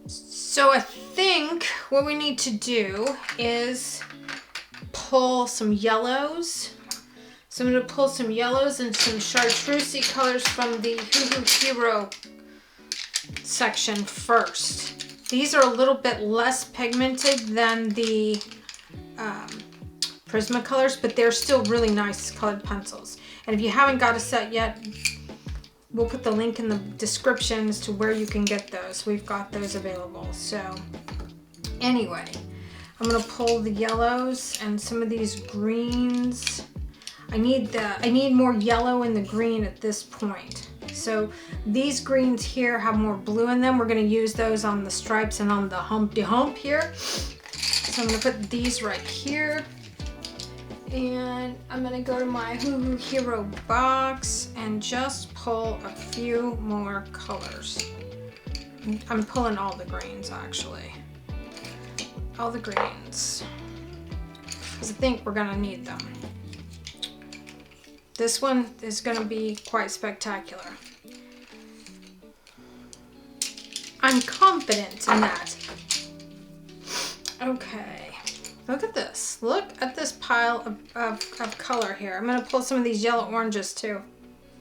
So I think what we need to do is pull some yellows. So I'm going to pull some yellows and some chartreusey colors from the Hoo Hoo Hero section first. These are a little bit less pigmented than the Prismacolors, but they're still really nice colored pencils. And if you haven't got a set yet, we'll put the link in the description as to where you can get those. We've got those available. So anyway, I'm gonna pull the yellows and some of these greens. I need more yellow in the green at this point. So these greens here have more blue in them. We're gonna use those on the stripes and on the Humpty Hump here. So I'm gonna put these right here. And I'm gonna go to my Hoo Hoo Hero box and just pull a few more colors. I'm pulling all the greens actually. All the greens. Because I think we're gonna need them. This one is gonna be quite spectacular. I'm confident in that. Okay. Look at this. Look at this pile of color here. I'm going to pull some of these yellow oranges too,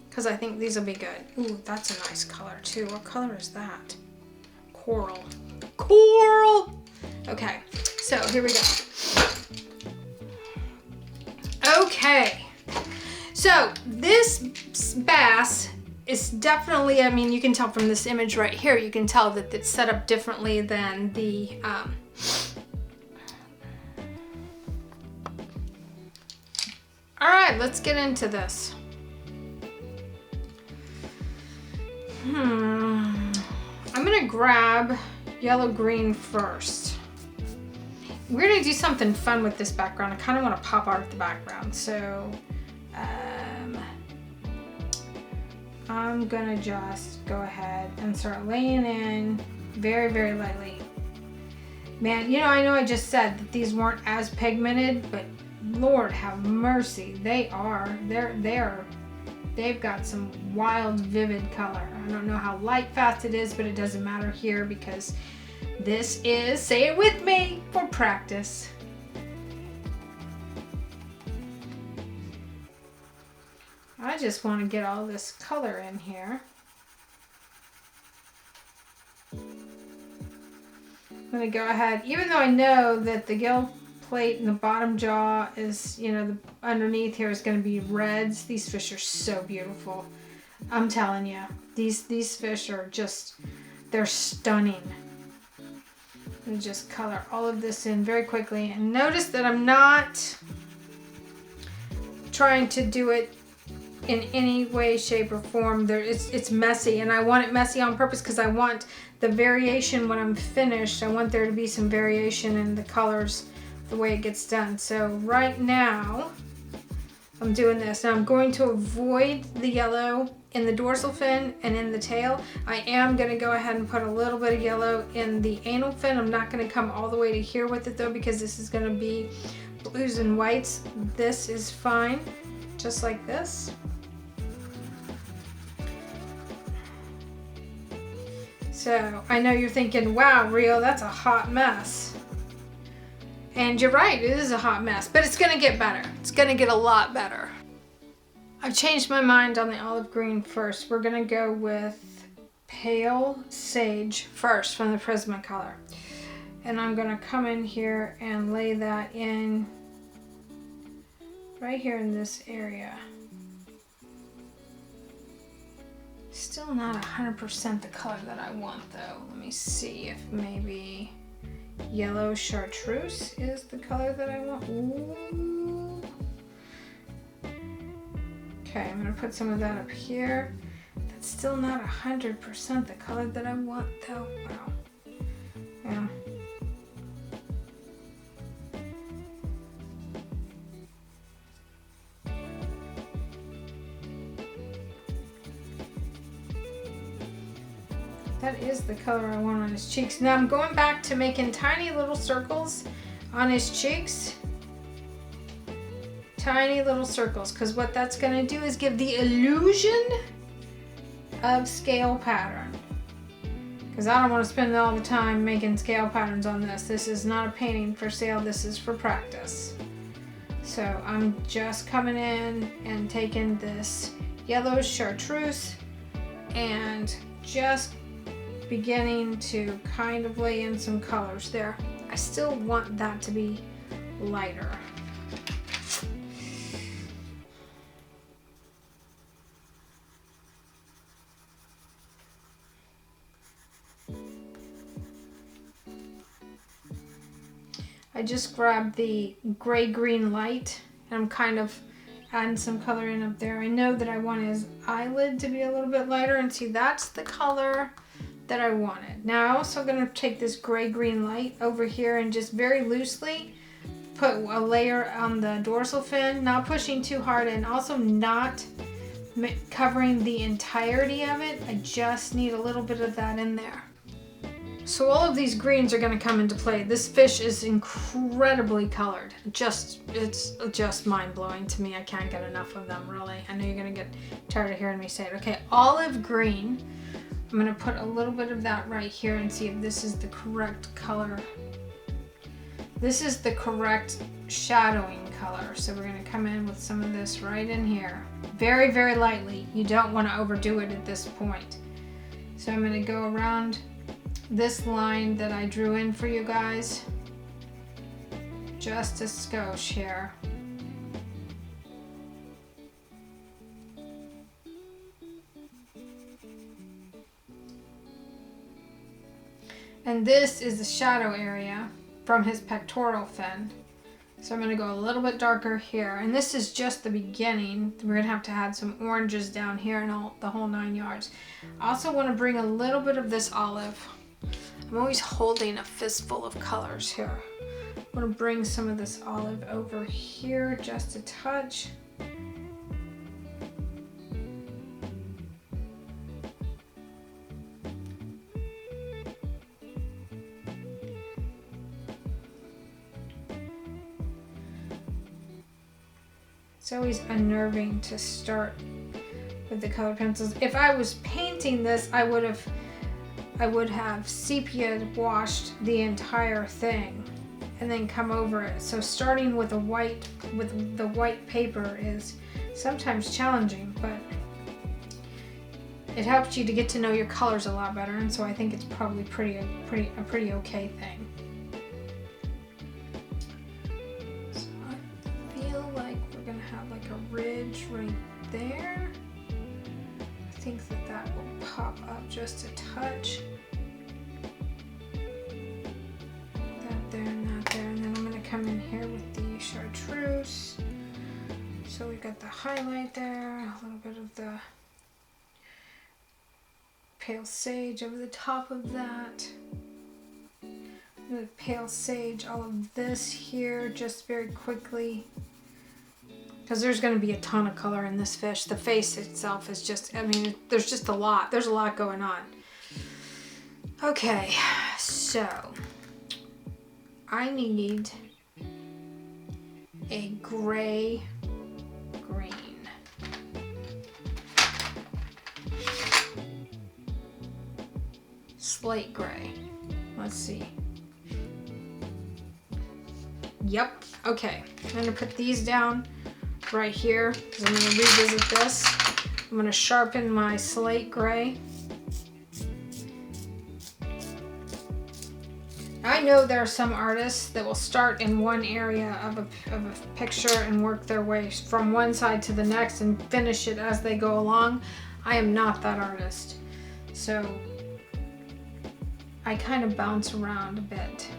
because I think these will be good. Ooh, that's a nice color too. What color is that? Coral. Coral! Okay, so here we go. Okay, so this bass is definitely, I mean, you can tell from this image right here, you can tell that it's set up differently than the all right, let's get into this. I'm gonna grab yellow green first. We're gonna do something fun with this background. I kind of want to pop art the background, so I'm gonna just go ahead and start laying in very, very lightly. Man, you know I just said that these weren't as pigmented, but Lord have mercy, they've got some wild, vivid color. I don't know how light fast it is, but it doesn't matter here because this is, say it with me, for practice. I just want to get all this color in here. I'm going to go ahead, even though I know that the gill plate and the bottom jaw is, you know, the underneath here is going to be reds. These fish are so beautiful. I'm telling you, these fish are just, they're stunning. I'm going to just color all of this in very quickly, and notice that I'm not trying to do it in any way, shape, or form. It's messy, and I want it messy on purpose because I want the variation when I'm finished. I want there to be some variation in the colors, the way it gets done. So right now I'm doing this. Now I'm going to avoid the yellow in the dorsal fin and in the tail. I am going to go ahead and put a little bit of yellow in the anal fin. I'm not going to come all the way to here with it though, because this is going to be blues and whites. This is fine, just like this. So I know you're thinking, wow, Rio, that's a hot mess. And you're right, it is a hot mess, but it's gonna get better. It's gonna get a lot better. I've changed my mind on the olive green first. We're gonna go with Pale Sage first from the Prismacolor. And I'm gonna come in here and lay that in right here in this area. Still not 100% the color that I want though. Let me see if maybe yellow chartreuse is the color that I want. Ooh. Okay, I'm gonna put some of that up here. That's still not 100% the color that I want though. Wow. Yeah. That is the color I want on his cheeks. Now I'm going back to making tiny little circles on his cheeks. Tiny little circles, because what that's going to do is give the illusion of scale pattern. because I don't want to spend all the time making scale patterns on this. This is not a painting for sale, this is for practice. So I'm just coming in and taking this yellow chartreuse and just beginning to kind of lay in some colors there. I still want that to be lighter. I just grabbed the gray-green light and I'm kind of adding some color in up there. I know that I want his eyelid to be a little bit lighter, and see, that's the color that I wanted. Now I'm also going to take this gray-green light over here and just very loosely put a layer on the dorsal fin, not pushing too hard and also not covering the entirety of it. I just need a little bit of that in there. So all of these greens are going to come into play. This fish is incredibly colored. It's just mind-blowing to me. I can't get enough of them, really. I know you're going to get tired of hearing me say it. Okay, olive green. I'm going to put a little bit of that right here and see if this is the correct color. This is the correct shadowing color. So we're going to come in with some of this right in here. Very, very lightly. You don't want to overdo it at this point. So I'm going to go around this line that I drew in for you guys, just a skosh here. And this is the shadow area from his pectoral fin. So I'm going to go a little bit darker here. And this is just the beginning. We're going to add some oranges down here and the whole 9 yards. I also want to bring a little bit of this olive. I'm always holding a fistful of colors here. I'm going to bring some of this olive over here just a touch. It's always unnerving to start with the colored pencils. If I was painting this, I would have sepia washed the entire thing and then come over it. So starting with the white paper is sometimes challenging, but it helps you to get to know your colors a lot better, and so I think it's probably a pretty okay thing. So I feel like we're gonna have like a ridge right there. I think that will pop up just a touch. That there and that there. And then I'm going to come in here with the chartreuse. So we got the highlight there, a little bit of the pale sage over the top of that. The pale sage, all of this here just very quickly. Because there's going to be a ton of color in this fish. The face itself is just, I mean, there's just a lot. There's a lot going on. Okay, so I need a gray green. Slate gray. Let's see. Yep, okay. I'm going to put these down right here because I'm going to revisit this. I'm going to sharpen my slate gray. I know there are some artists that will start in one area of a picture and work their way from one side to the next and finish it as they go along. I am not that artist. So I kind of bounce around a bit.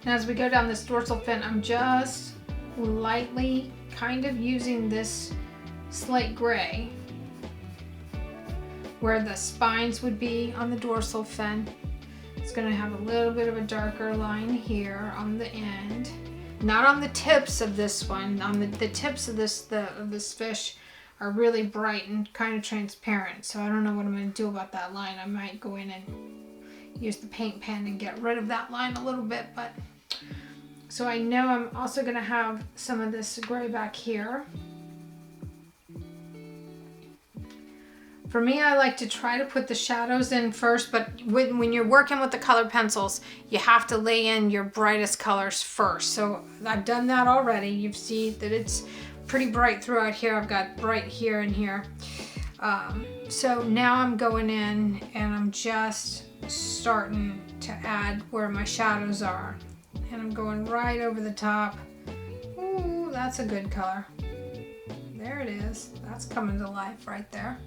And as we go down this dorsal fin, I'm just lightly kind of using this slate gray where the spines would be on the dorsal fin. It's going to have a little bit of a darker line here on the end, not on the tips of this one. On the tips of this fish are really bright and kind of transparent, so I don't know what I'm going to do about that line. I might go in and use the paint pen and get rid of that line a little bit, but so I know I'm also going to have some of this gray back here. For me, I like to try to put the shadows in first, but when you're working with the colored pencils, you have to lay in your brightest colors first. So I've done that already. You see that it's pretty bright throughout here. I've got bright here and here. So now I'm going in and I'm just starting to add where my shadows are. And I'm going right over the top. Ooh, that's a good color. There it is. That's coming to life right there.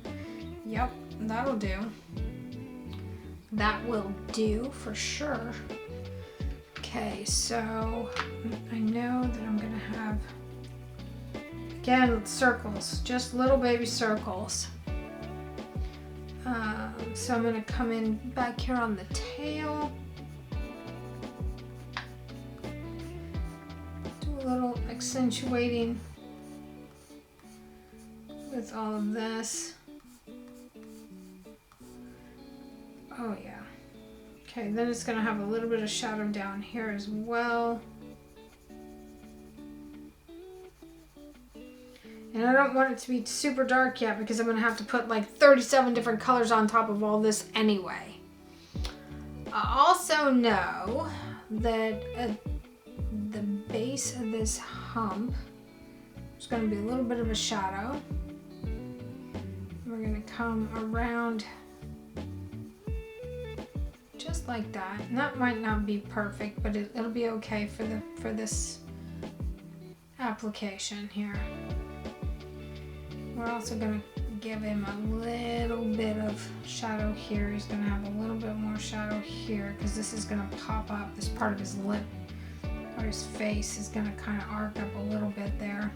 Yep, that'll do. That will do for sure. Okay, so I know that I'm gonna have, again, circles, just little baby circles. So I'm gonna come in back here on the tail. Do a little accentuating with all of this. Oh yeah. Okay, then it's going to have a little bit of shadow down here as well. And I don't want it to be super dark yet because I'm going to have to put like 37 different colors on top of all this anyway. I also know that at the base of this hump, there's going to be a little bit of a shadow. We're going to come around just like that. And that might not be perfect, but it'll be okay for this application here. We're also going to give him a little bit of shadow here. He's going to have a little bit more shadow here because this is going to pop up. This part of his lip or his face is going to kind of arc up a little bit there.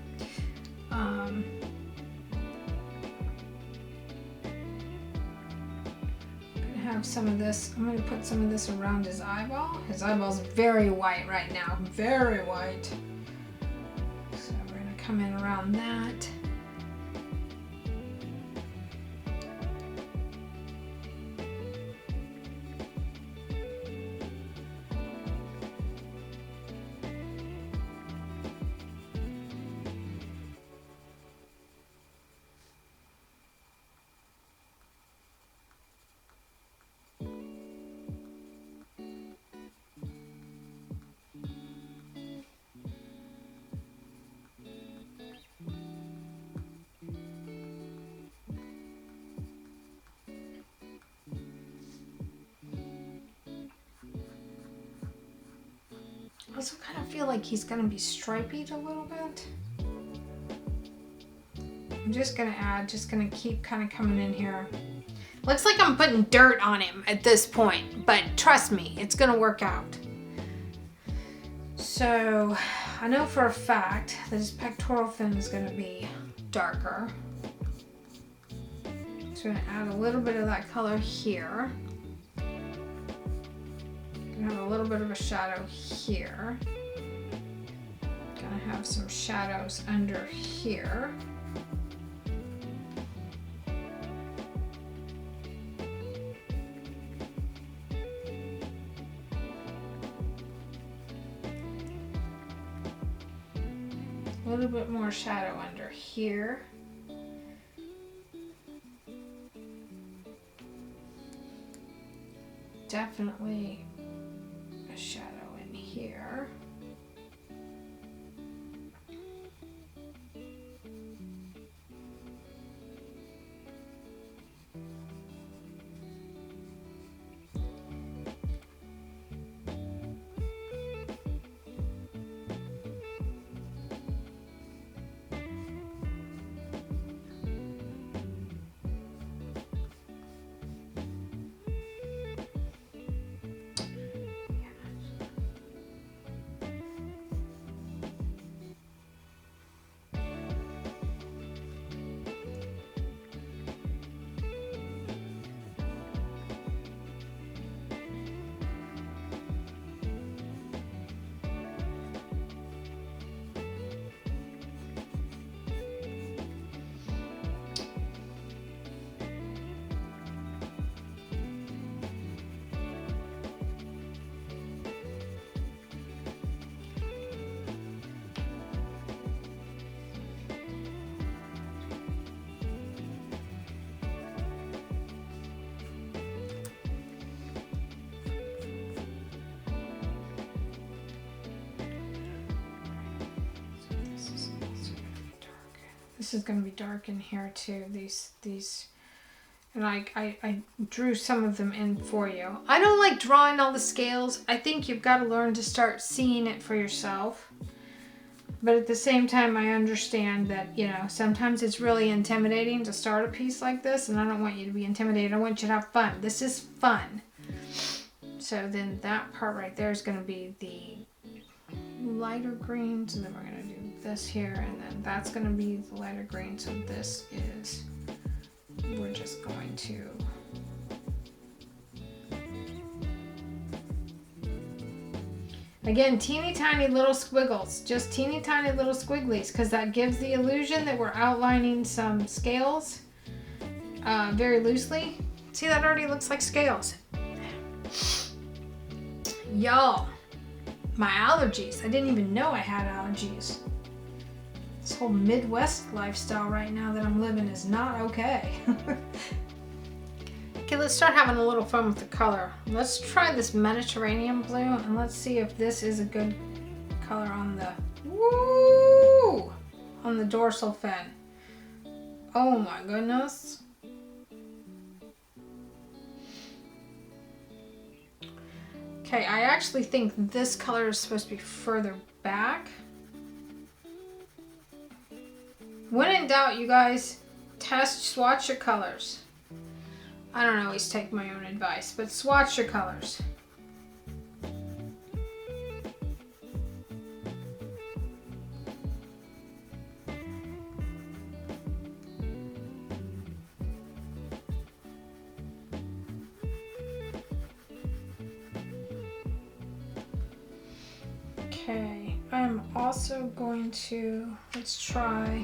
Have some of this. I'm going to put some of this around his eyeball. His eyeball's very white right now, very white. So we're going to come in around that. I also kind of feel like he's going to be striped a little bit. I'm just going to add, just going to keep kind of coming in here. Looks like I'm putting dirt on him at this point, but trust me, it's going to work out. So I know for a fact that his pectoral fin is going to be darker. So I'm going to add a little bit of that color here. Have a little bit of a shadow here. Gonna have some shadows under here. A little bit more shadow under here. Definitely shadow in here. This is going to be dark in here too. These, and I drew some of them in for you. I don't like drawing all the scales. I think you've got to learn to start seeing it for yourself. But at the same time, I understand that, you know, sometimes it's really intimidating to start a piece like this, and I don't want you to be intimidated. I want you to have fun. This is fun. So then that part right there is going to be the lighter greens, and then we're going to do this here, and then that's going to be the lighter green. So this is, we're just going to again, teeny tiny little squiggles, just teeny tiny little squigglies, because that gives the illusion that we're outlining some scales very loosely. See, that already looks like scales. Y'all, my allergies. I didn't even know I had allergies. This whole Midwest lifestyle right now that I'm living is not okay. Okay, let's start having a little fun with the color. Let's try this Mediterranean blue, and let's see if this is a good color on the, woo, on the dorsal fin. Oh my goodness. Okay, I actually think this color is supposed to be further back. When in doubt, you guys, swatch your colors. I don't always take my own advice, but swatch your colors. Okay, I'm also going to, let's try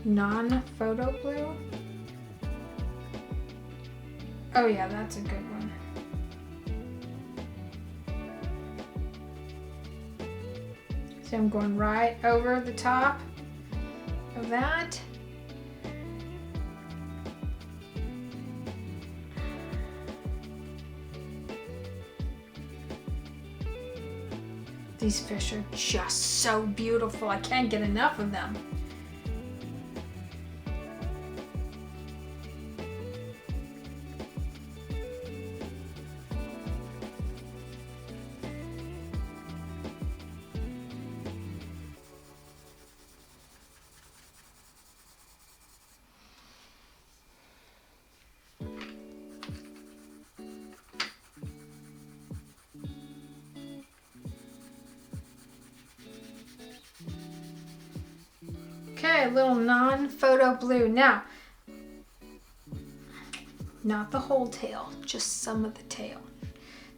non-photo blue. Oh yeah, that's a good one. So I'm going right over the top of that. These fish are just so beautiful. I can't get enough of them. Okay, a little non-photo blue. Now, not the whole tail, just some of the tail.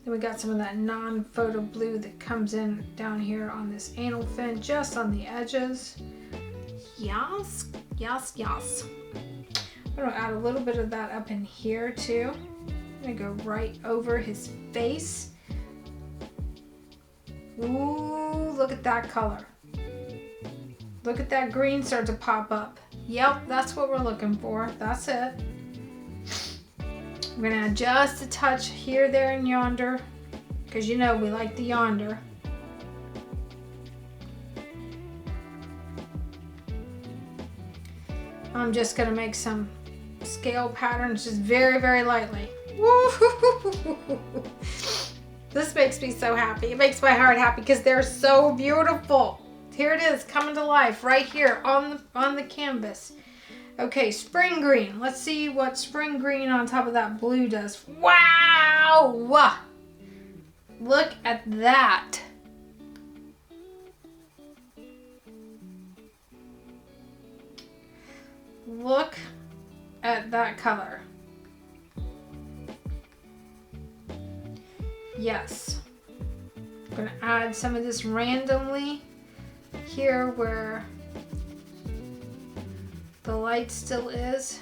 Then we got some of that non-photo blue that comes in down here on this anal fin, just on the edges. Yes, yes, yes. I'm gonna add a little bit of that up in here too. I'm gonna go right over his face. Ooh, look at that color. Look at that green start to pop up. Yep, that's what we're looking for. That's it. We're gonna add just a touch here, there, and yonder, because you know we like the yonder. I'm just gonna make some scale patterns just very, very lightly. Woo! This makes me so happy. It makes my heart happy because they're so beautiful. Here it is, coming to life right here on the canvas. Okay, spring green. Let's see what spring green on top of that blue does. Wow! Look at that. Look at that color. Yes. I'm gonna add some of this randomly here where the light still is.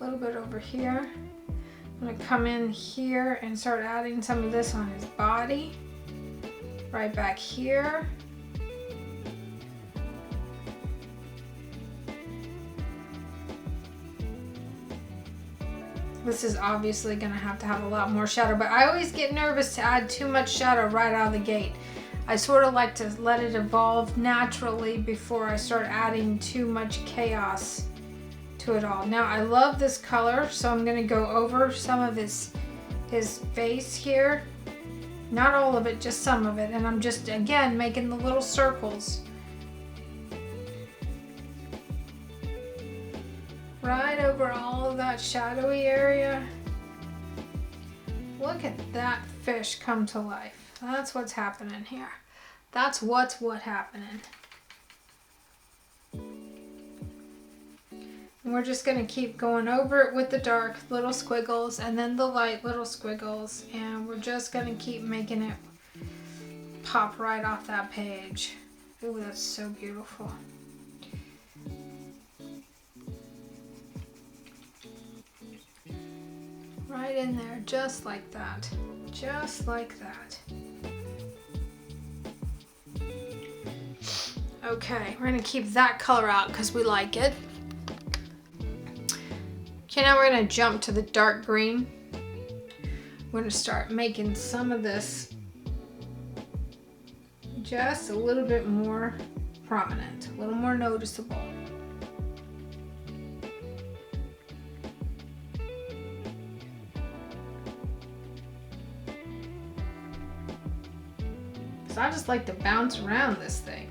A little bit over here. I'm gonna come in here and start adding some of this on his body. Right back here. This is obviously gonna have to have a lot more shadow, but I always get nervous to add too much shadow right out of the gate. I sort of like to let it evolve naturally before I start adding too much chaos to it all. Now I love this color, so I'm gonna go over some of his face here. Not all of it, just some of it, and I'm just, again, making the little circles. Right over all of that shadowy area. Look at that fish come to life. That's what's happening here. That's what's happening. And we're just going to keep going over it with the dark little squiggles and then the light little squiggles, and we're just going to keep making it pop right off that page. Ooh, that's so beautiful. Right in there, just like that. Just like that. Okay, we're gonna keep that color out because we like it. Okay, now we're gonna jump to the dark green. We're gonna start making some of this just a little bit more prominent, a little more noticeable. So I just like to bounce around this thing.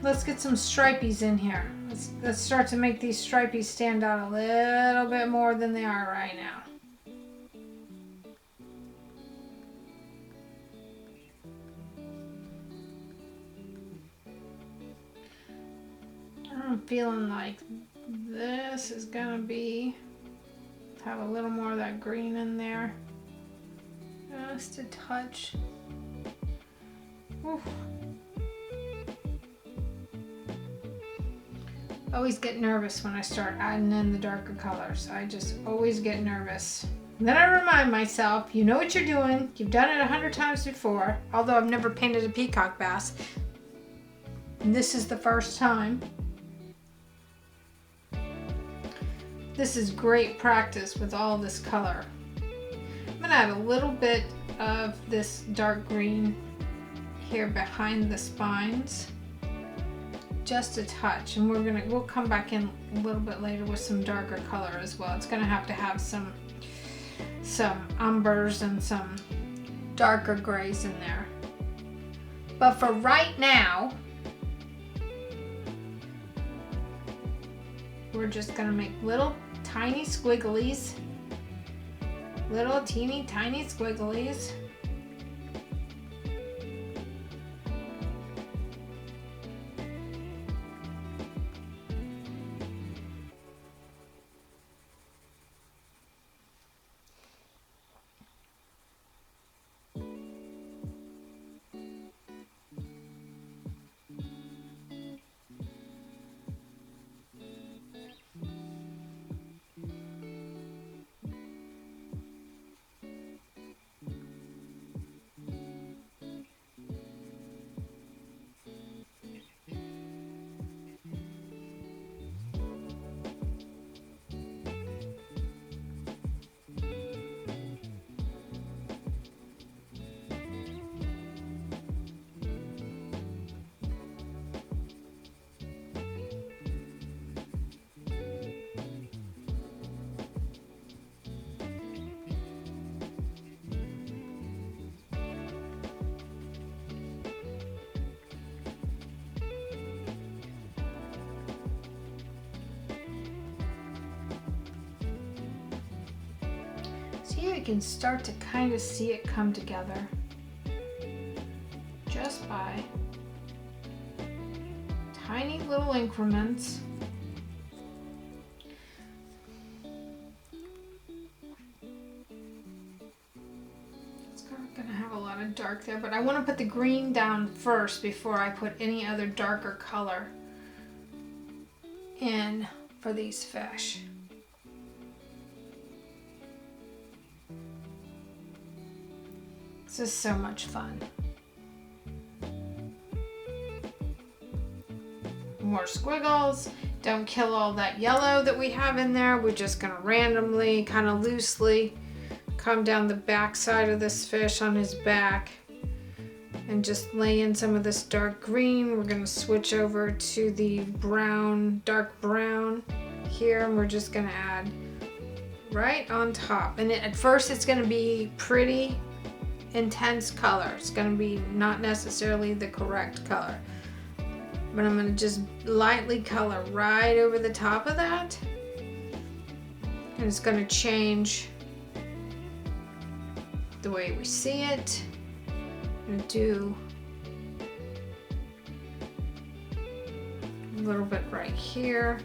Let's get some stripies in here. Let's start to make these stripies stand out a little bit more than they are right now. I'm feeling like this is gonna be, have a little more of that green in there. Just a touch. Oof. I always get nervous when I start adding in the darker colors. I just always get nervous. And then I remind myself, you know what you're doing. You've done it 100 times before, although I've never painted a peacock bass. And this is the first time. This is great practice with all this color. I'm gonna add a little bit of this dark green here behind the spines. Just a touch, and we'll come back in a little bit later with some darker color as well. It's gonna have some umbers and some darker grays in there. But for right now, we're just gonna make little tiny squigglies, little teeny tiny squigglies. See, I can start to kind of see it come together just by tiny little increments. It's gonna have a lot of dark there, but I want to put the green down first before I put any other darker color in for these fish. This is so much fun. more squiggles. Don't kill all that yellow that we have in there. We're just gonna randomly, kind of loosely, come down the back side of this fish on his back and just lay in some of this dark green. We're gonna switch over to the brown, dark brown here, and we're just gonna add right on top. And at first it's gonna be pretty intense color. It's gonna be not necessarily the correct color, but I'm gonna just lightly color right over the top of that, and it's gonna change the way we see it. I'm gonna do a little bit right here.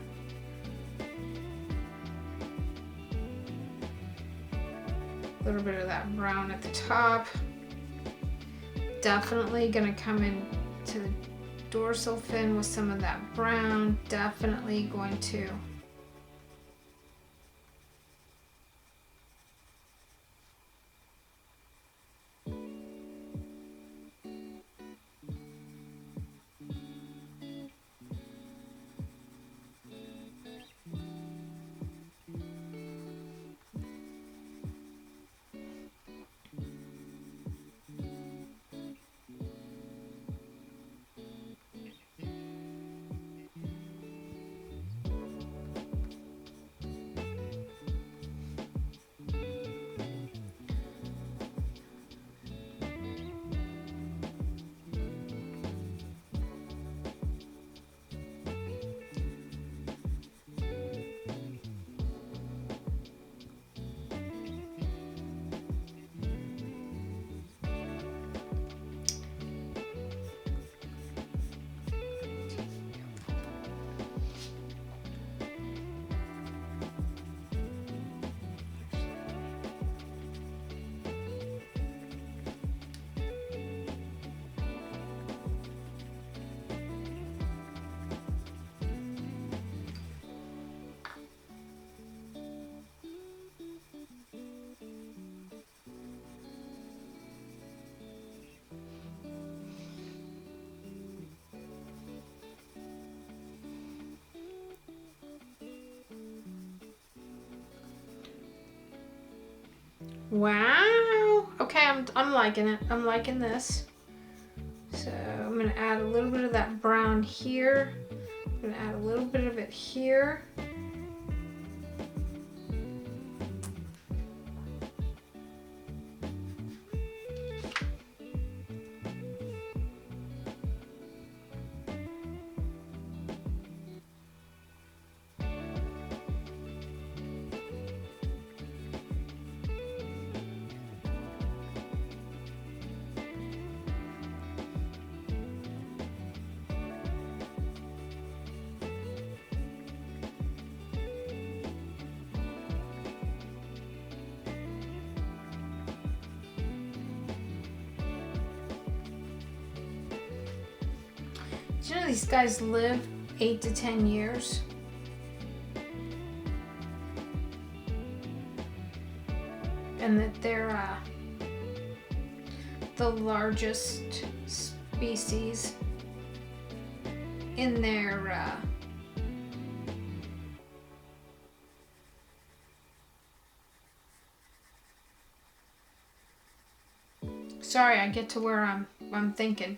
A little bit of that brown at the top. Definitely gonna come in to the dorsal fin with some of that brown. Definitely going to wow. Okay, I'm liking it. I'm liking this. So I'm gonna add a little bit of that brown here. I'm gonna add a little bit of it here. Do you know these guys live 8 to 10 years? And that they're the largest species in their sorry, I get to where I'm thinking.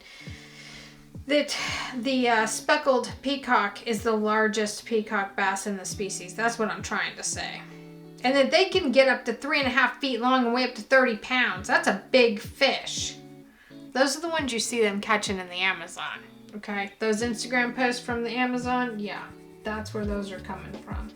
That the speckled peacock is the largest peacock bass in the species. That's what I'm trying to say. And that they can get up to 3.5 feet long and weigh up to 30 pounds. That's a big fish. Those are the ones you see them catching in the Amazon. Okay, those Instagram posts from the Amazon, yeah, that's where those are coming from.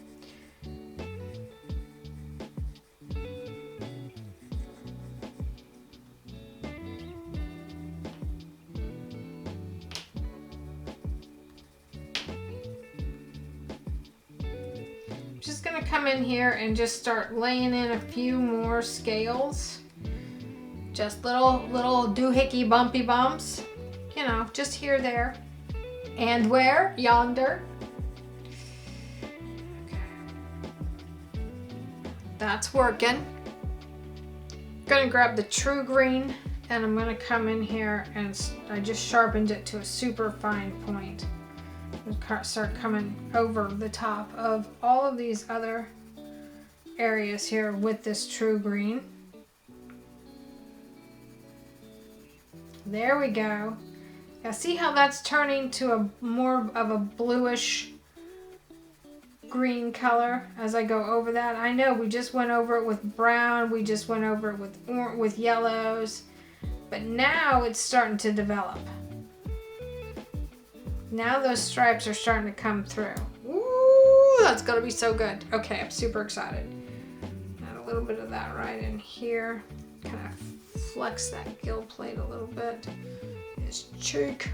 Just gonna come in here and just start laying in a few more scales. Just little doohickey bumpy bumps, you know, just here, there, and where? Yonder. Okay. That's working. Gonna grab the true green and I'm gonna come in here and I just sharpened it to a super fine point. start coming over the top of all of these other areas here with this true green. There we go. Now see how that's turning to a more of a bluish green color as I go over that. I know we just went over it with brown, we just went over it with yellows, but now it's starting to develop. Now those stripes are starting to come through. Ooh, that's gonna be so good. Okay, I'm super excited. Add a little bit of that right in here. Kind of flex that gill plate a little bit. His cheek.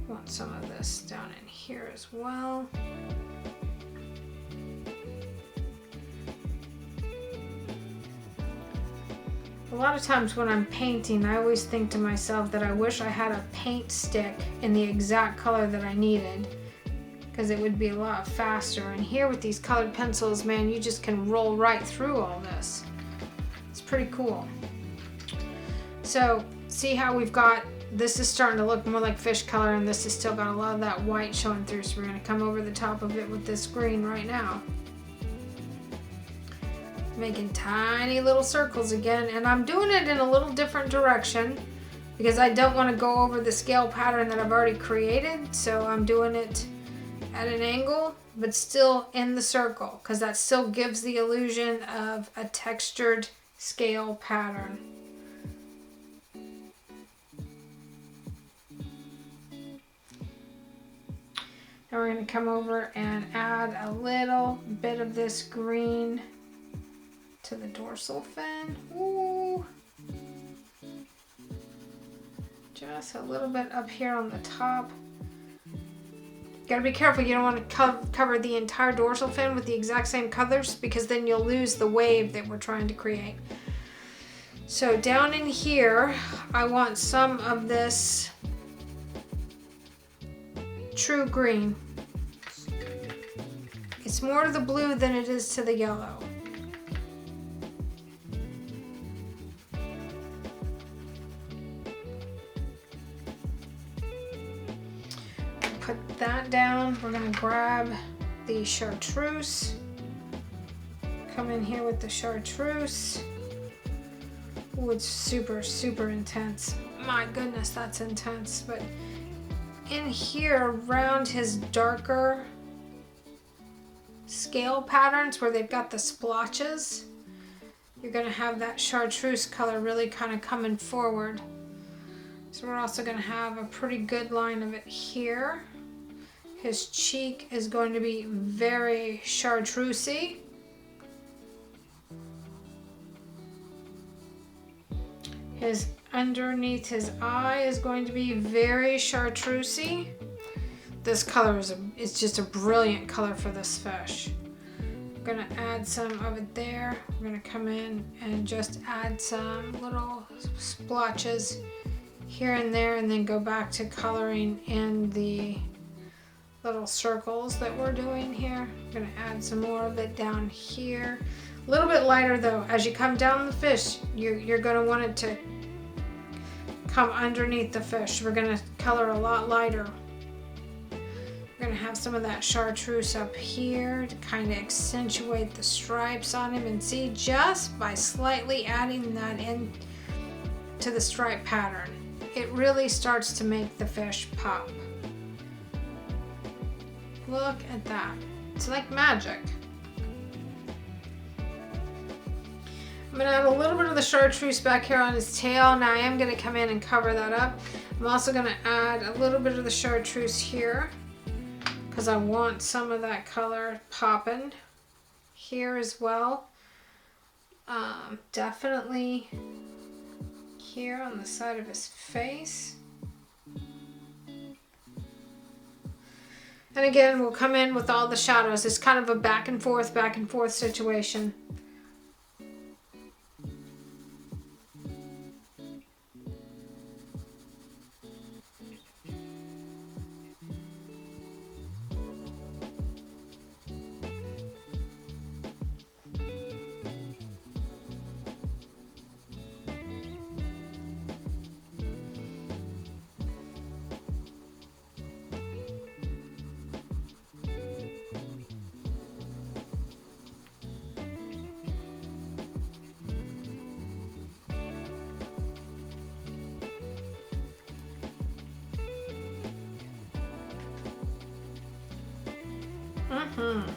Want some of this down in here as well. A lot of times when I'm painting, I always think to myself that I wish I had a paint stick in the exact color that I needed, because it would be a lot faster. And here with these colored pencils, man, you just can roll right through all this. It's pretty cool. So see how we've got, this is starting to look more like fish color, and this has still got a lot of that white showing through. So we're going to come over the top of it with this green right now. Making tiny little circles again, and I'm doing it in a little different direction because I don't want to go over the scale pattern that I've already created. So I'm doing it at an angle, but still in the circle, because that still gives the illusion of a textured scale pattern. Now we're going to come over and add a little bit of this green to the dorsal fin. Ooh. Just a little bit up here on the top. Gotta be careful, you don't want to cover the entire dorsal fin with the exact same colors, because then you'll lose the wave that we're trying to create. So down in here, I want some of this true green. It's more to the blue than it is to the yellow. Put that down. We're going to grab the chartreuse. Come in here with the chartreuse. Oh, it's super, super intense. My goodness, that's intense. But in here, around his darker scale patterns where they've got the splotches, you're going to have that chartreuse color really kind of coming forward. So we're also going to have a pretty good line of it here. His cheek is going to be very chartreusey. His underneath his eye is going to be very chartreusey. This color is just a brilliant color for this fish. I'm going to add some of it there. We're going to come in and just add some little splotches here and there, and then go back to coloring in the little circles that we're doing here. I'm going to add some more of it down here. A little bit lighter though. As you come down the fish, you're going to want it to come underneath the fish. We're going to color a lot lighter. We're going to have some of that chartreuse up here to kind of accentuate the stripes on him, and see, just by slightly adding that in to the stripe pattern, it really starts to make the fish pop. Look at that. It's like magic. I'm going to add a little bit of the chartreuse back here on his tail. Now I am going to come in and cover that up. I'm also going to add a little bit of the chartreuse here, because I want some of that color popping here as well. Definitely here on the side of his face. And again, we'll come in with all the shadows. It's kind of a back and forth situation. Mm-hmm.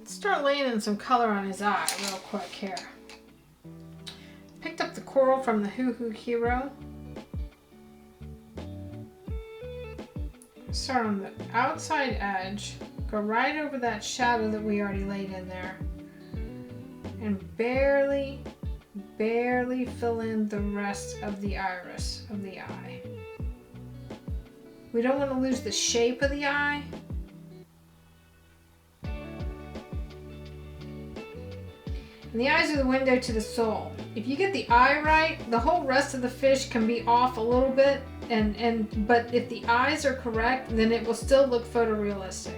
Start laying in some color on his eye real quick here. Picked up the coral from the Hoo Hoo Hero. Start on the outside edge, go right over that shadow that we already laid in there, and barely fill in the rest of the iris of the eye. We don't want to lose the shape of the eye. And the eyes are the window to the soul. If you get the eye right, the whole rest of the fish can be off a little bit, but if the eyes are correct, then it will still look photorealistic.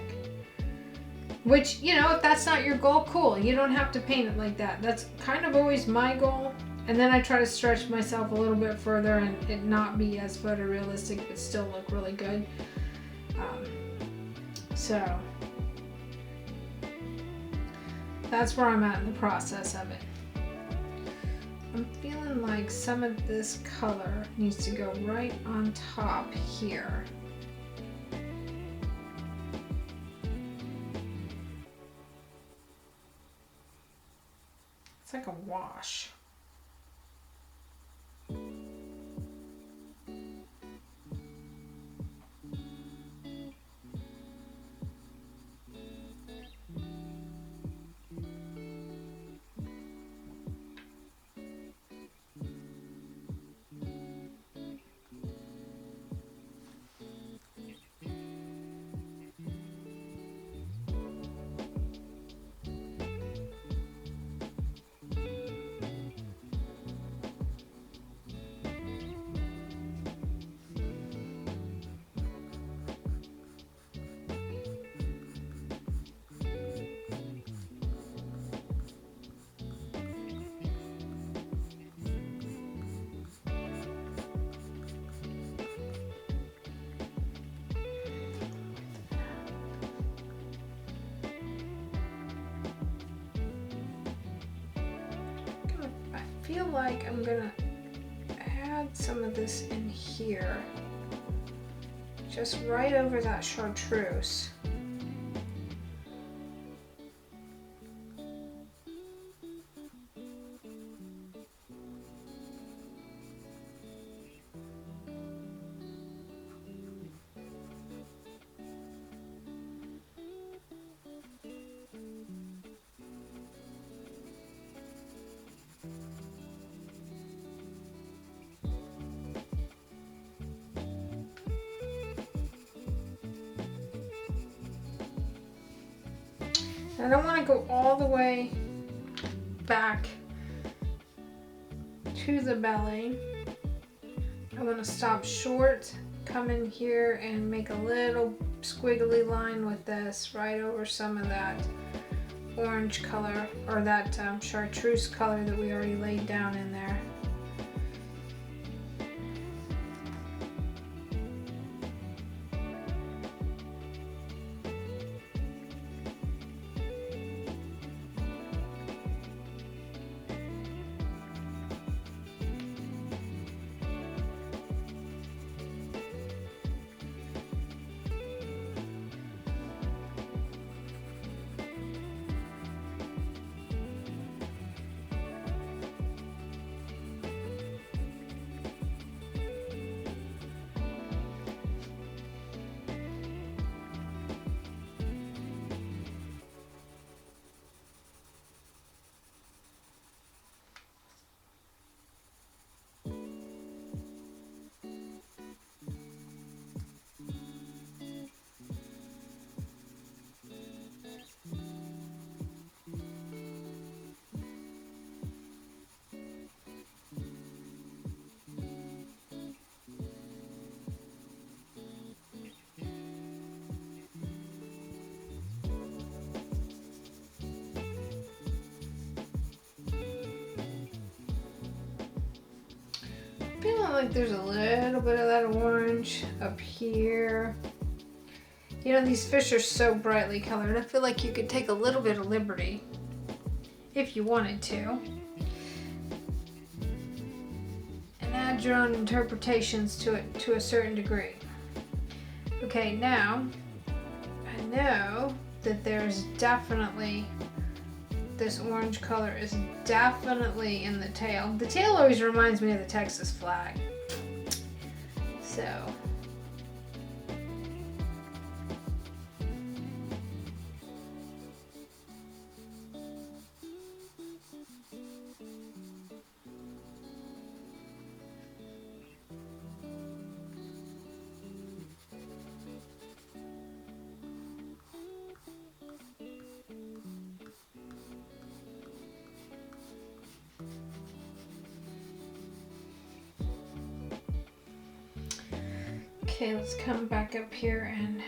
Which, you know, if that's not your goal, cool. You don't have to paint it like that. That's kind of always my goal. And then I try to stretch myself a little bit further and it not be as photorealistic, but still look really good. So that's where I'm at in the process of it. I'm feeling like some of this color needs to go right on top here. It's like a wash. I feel like I'm gonna add some of this in here, just right over that chartreuse. I don't want to go all the way back to the belly. I want to stop short, come in here and make a little squiggly line with this right over some of that orange color, or that chartreuse color that we already laid down in there. like there's a little bit of that orange up here. You know, these fish are so brightly colored. I feel like you could take a little bit of liberty if you wanted to. And add your own interpretations to it to a certain degree. Okay, now I know that there's definitely, this orange color is definitely in the tail. The tail always reminds me of the Texas flag. So. Okay, let's come back up here and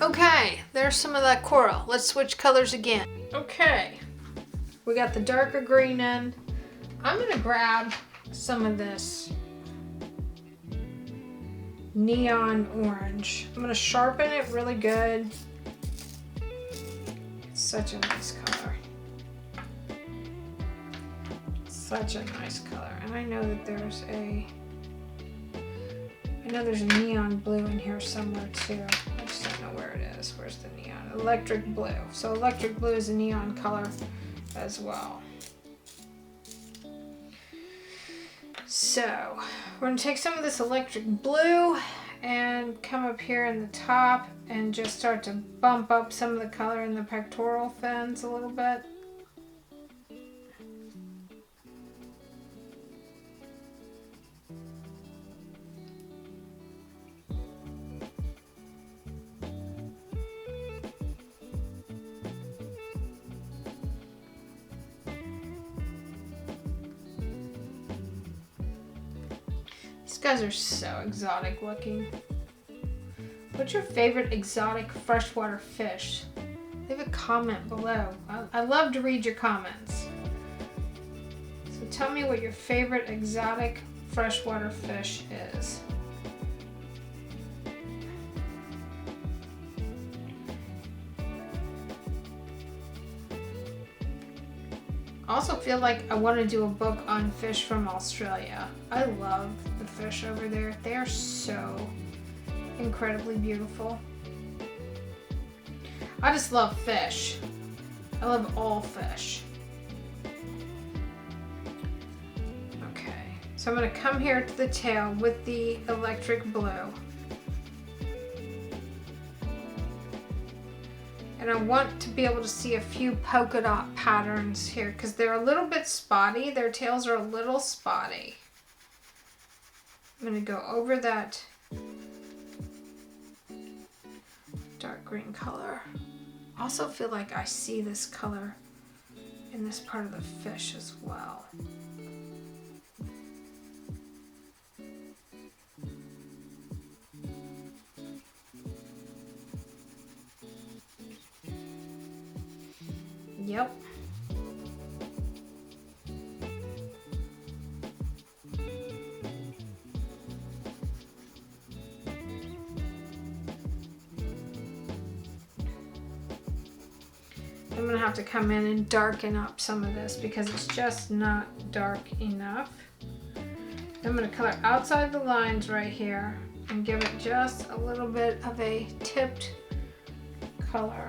okay, there's some of that coral. Let's switch colors again. Okay, we got the darker green in. I'm gonna grab some of this neon orange. I'm gonna sharpen it really good. It's such a nice color. Such a nice color. And I know that there's a neon blue in here somewhere too. I just don't know where it is. Where's the neon? Electric blue. So electric blue is a neon color as well. So we're gonna take some of this electric blue and come up here in the top and just start to bump up some of the color in the pectoral fins a little bit. These guys are so exotic looking. What's your favorite exotic freshwater fish? Leave a comment below. I love to read your comments. So tell me what your favorite exotic freshwater fish is. I also feel like I want to do a book on fish from Australia. I love the fish over there. They are so incredibly beautiful. I just love fish. I love all fish. Okay, so I'm going to come here to the tail with the electric blue. And I want to be able to see a few polka dot patterns here because they're a little bit spotty. Their tails are a little spotty. I'm going to go over that green color. Also feel like I see this color in this part of the fish as well. Yep. I'm gonna have to come in and darken up some of this because it's just not dark enough. I'm gonna color outside the lines right here and give it just a little bit of a tipped color.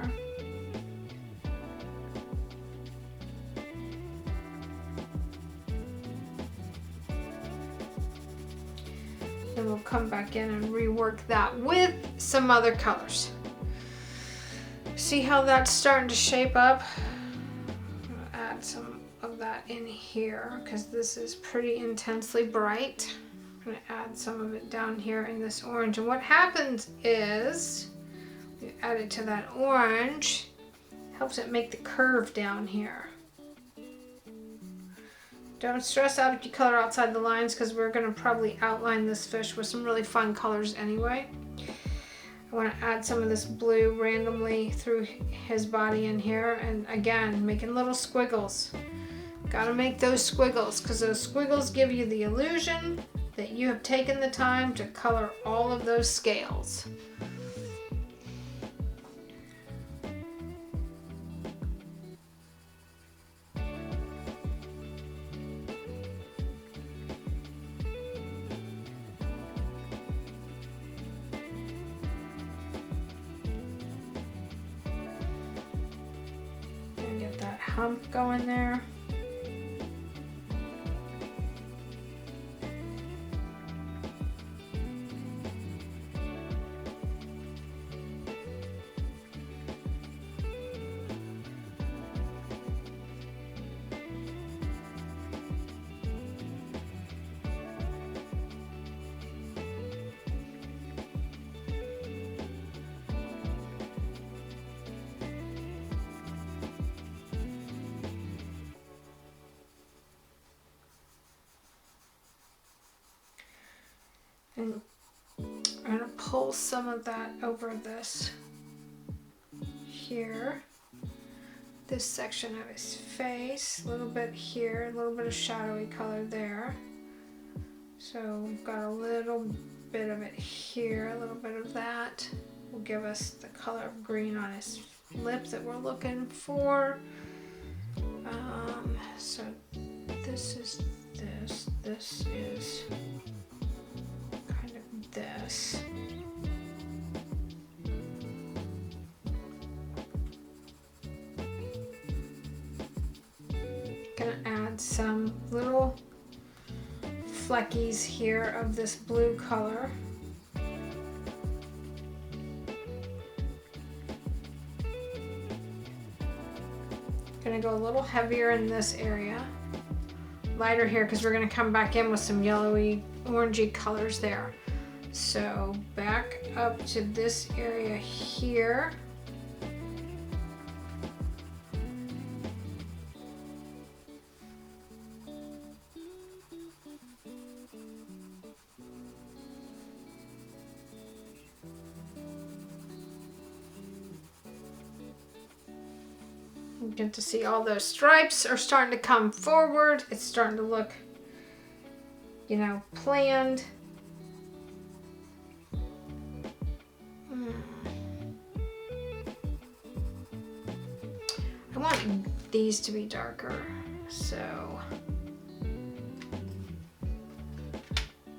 Then we'll come back in and rework that with some other colors. See how that's starting to shape up? I'm gonna add some of that in here because this is pretty intensely bright. I'm gonna add some of it down here in this orange. And what happens is, we add it to that orange, helps it make the curve down here. Don't stress out if you color outside the lines because we're gonna probably outline this fish with some really fun colors anyway. I want to add some of this blue randomly through his body in here, and again, making little squiggles. Gotta make those squiggles because those squiggles give you the illusion that you have taken the time to color all of those scales. Hump going there. And I'm going to pull some of that over this here, this section of his face, a little bit here, a little bit of shadowy color there. So we've got a little bit of it here, a little bit of that will give us the color of green on his lips that we're looking for. So this is this is this. Gonna add some little fleckies here of this blue color. Gonna go a little heavier in this area, lighter here because we're gonna come back in with some yellowy, orangey colors there. So back up to this area here. You get to see all those stripes are starting to come forward. It's starting to look, you know, planned. I want these to be darker, so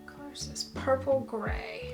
colors this purple gray.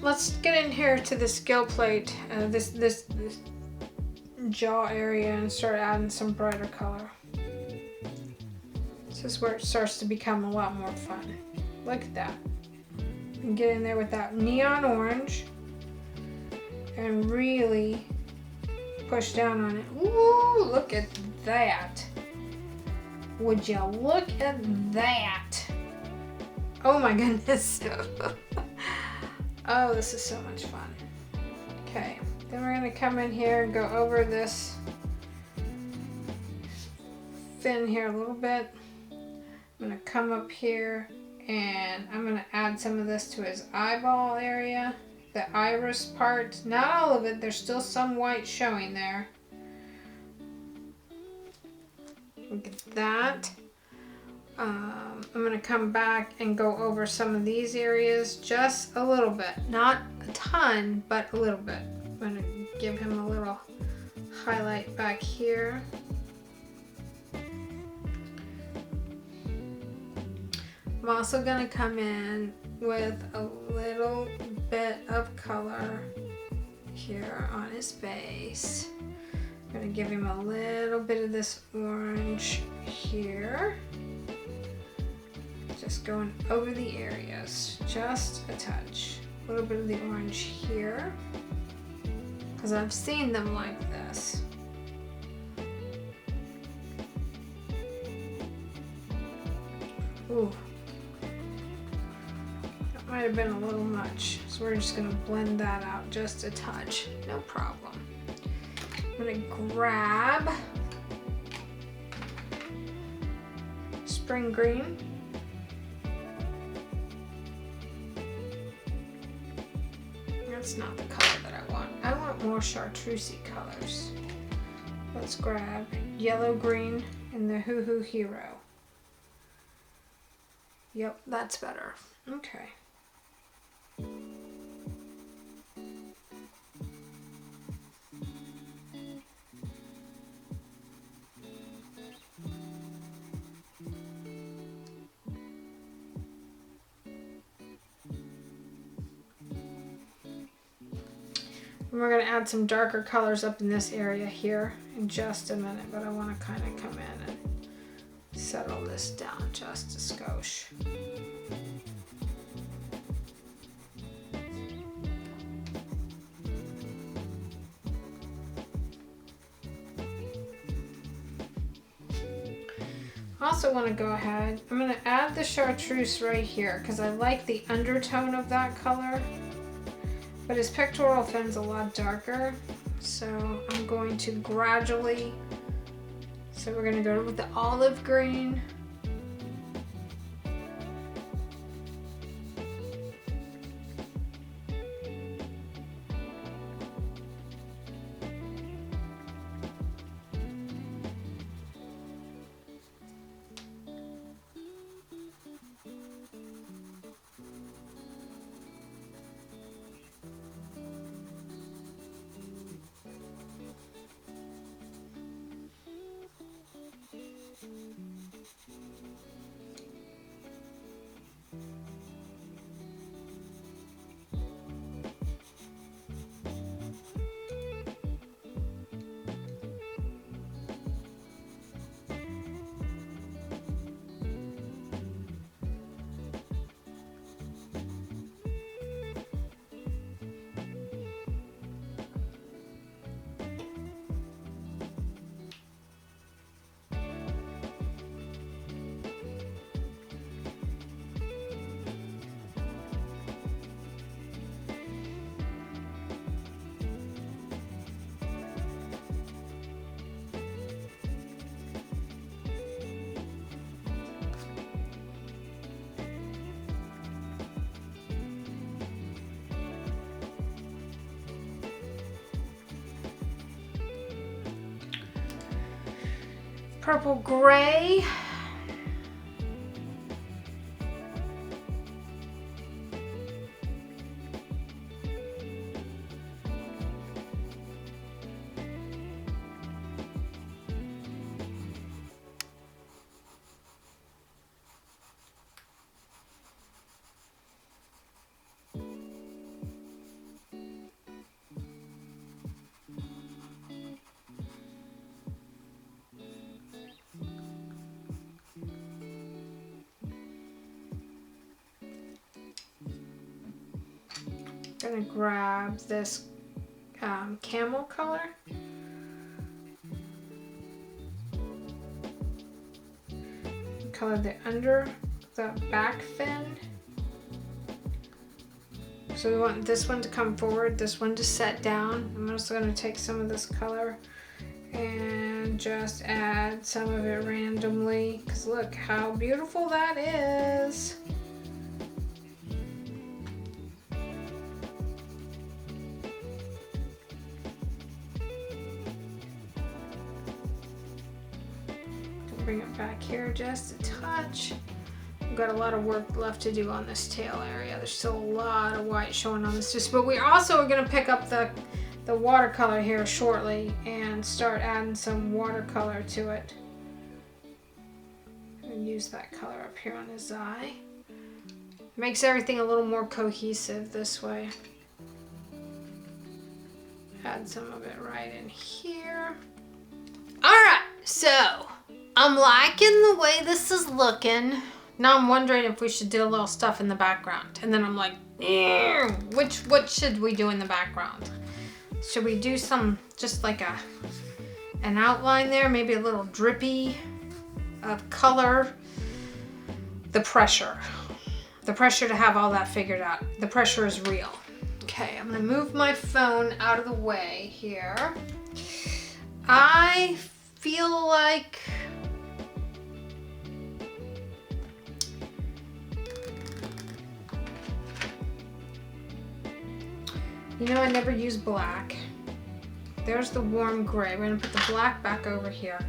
Let's get in here to this gill plate, this jaw area, and start adding some brighter color. This is where it starts to become a lot more fun. Look at that. And get in there with that neon orange and really push down on it. Ooh, look at that. Would you look at that? Oh my goodness. Oh, this is so much fun. Okay, then we're gonna come in here and go over this fin here a little bit. I'm gonna come up here and I'm gonna add some of this to his eyeball area, the iris part. Not all of it, there's still some white showing there. Look at that. I'm gonna come back and go over some of these areas just a little bit. Not a ton, but a little bit. I'm gonna give him a little highlight back here. I'm also gonna come in with a little bit of color here on his face. I'm gonna give him a little bit of this orange here. Just going over the areas, just a touch. A little bit of the orange here, because I've seen them like this. Ooh. That might have been a little much, so we're just gonna blend that out just a touch, no problem. I'm gonna grab spring green. That's not the color that I want. I want more chartreusey colors. Let's grab yellow green in the Hoo Hoo Hero. Yep, that's better. Okay. And we're going to add some darker colors up in this area here in just a minute, but I want to kind of come in and settle this down just a skosh. I also want to go ahead, I'm going to add the chartreuse right here because I like the undertone of that color. But his pectoral fin's a lot darker, so I'm going to gradually, so we're going to go with the olive green. Purple gray. Gonna grab this camel color. Color the back fin. So we want this one to come forward, this one to set down. I'm also going to take some of this color and just add some of it randomly, because look how beautiful that is. Bring it back here just a touch. We've got a lot of work left to do on this tail area. There's still a lot of white showing on this, but we also are going to pick up the watercolor here shortly and start adding some watercolor to it. And use that color up here on his eye. Makes everything a little more cohesive this way. Add some of it right in here. Alright, so I'm liking the way this is looking. Now I'm wondering if we should do a little stuff in the background. And then I'm like, what should we do in the background? Should we do some, just like an outline there? Maybe a little drippy of color. The pressure to have all that figured out. The pressure is real. Okay, I'm gonna move my phone out of the way here. I feel like I never use black. There's the warm gray. We're gonna put the black back over here.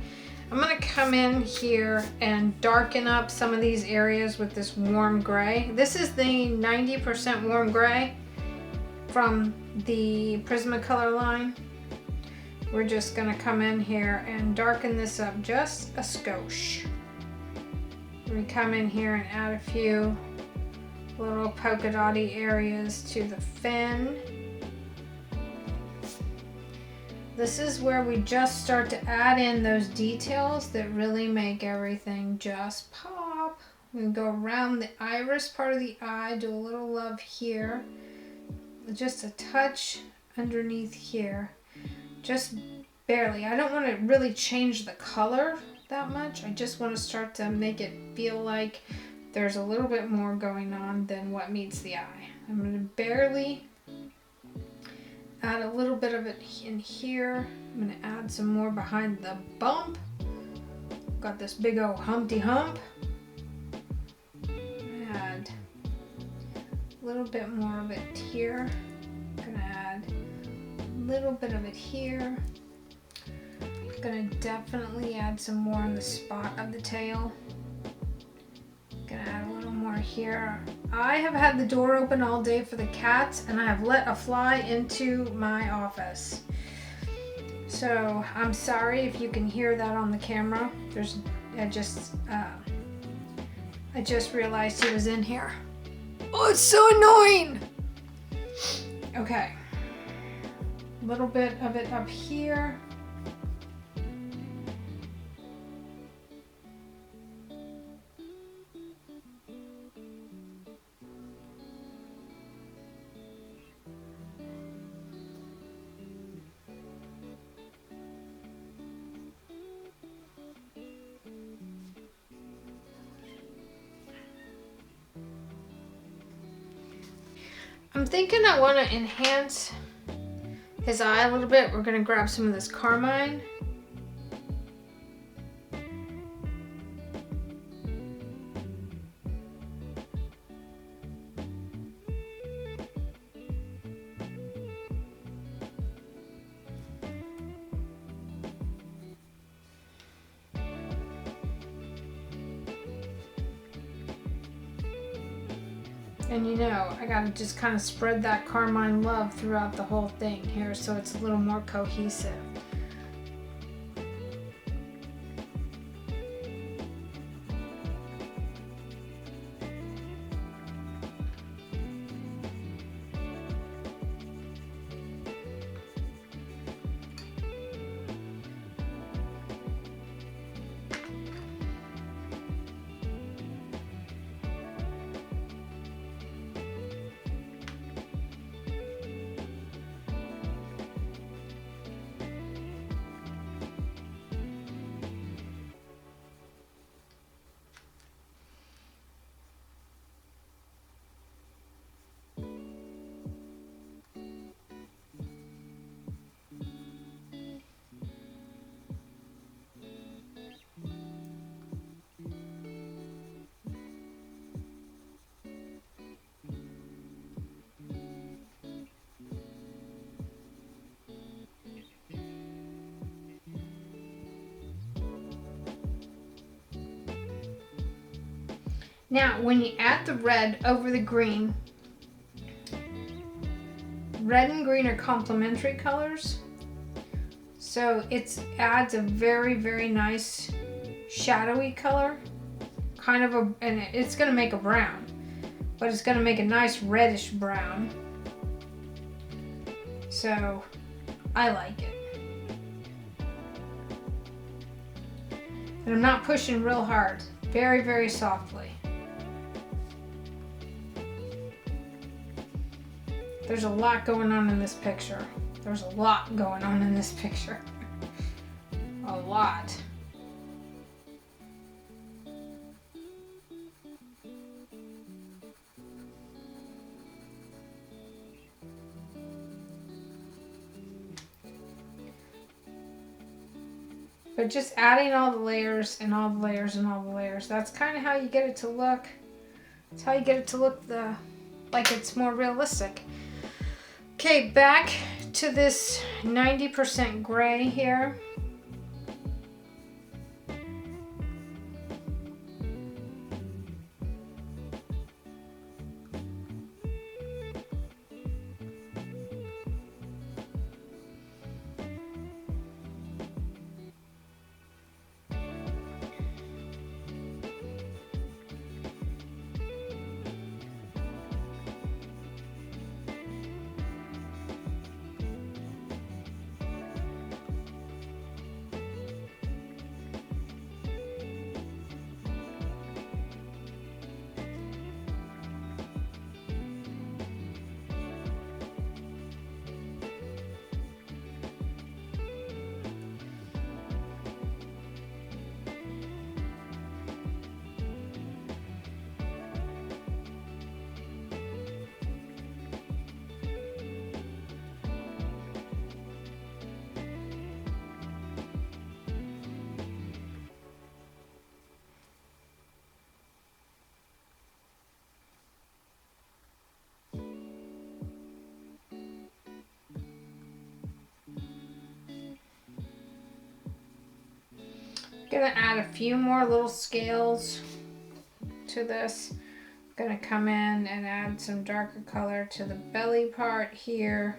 I'm gonna come in here and darken up some of these areas with this warm gray. This is the 90% warm gray from the Prismacolor line. We're just gonna come in here and darken this up just a skosh. We come in here and add a few little polka dotty areas to the fin. This is where we just start to add in those details that really make everything just pop. We go around the iris part of the eye, do a little love here. Just a touch underneath here. Just barely. I don't want to really change the color that much. I just want to start to make it feel like there's a little bit more going on than what meets the eye. I'm going to barely add a little bit of it in here. I'm going to add some more behind the bump. Got this big old Humpty Hump. Add a little bit more of it here. I'm going to add a little bit of it here. I'm going to definitely add some more on the spot of the tail. Gonna add a little more here. I have had the door open all day for the cats, and I have let a fly into my office. So I'm sorry if you can hear that on the camera. I just realized he was in here. Oh, it's so annoying. Okay, a little bit of it up here. I'm thinking I want to enhance his eye a little bit. We're going to grab some of this carmine. And I gotta just kind of spread that carmine love throughout the whole thing here so it's a little more cohesive. Now, when you add the red over the green, red and green are complementary colors. So it adds a very, very nice shadowy color. And it's gonna make a brown, but it's gonna make a nice reddish brown. So I like it. And I'm not pushing real hard, very, very softly. There's a lot going on in this picture. There's a lot going on in this picture. A lot. But just adding all the layers and all the layers and all the layers, that's kind of how you get it to look. That's how you get it to look like it's more realistic. Okay, back to this 90% gray here. Gonna add a few more little scales to this. Gonna come in and add some darker color to the belly part here.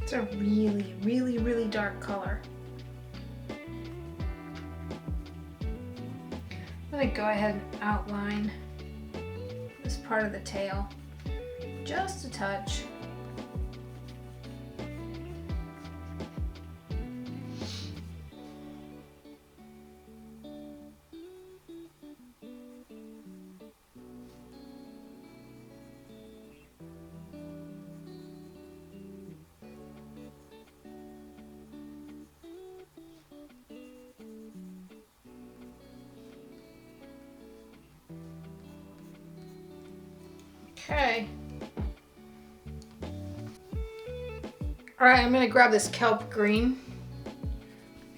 It's a really, really, really dark color. I'm gonna go ahead and outline this part of the tail just a touch. Okay. All right, I'm gonna grab this kelp green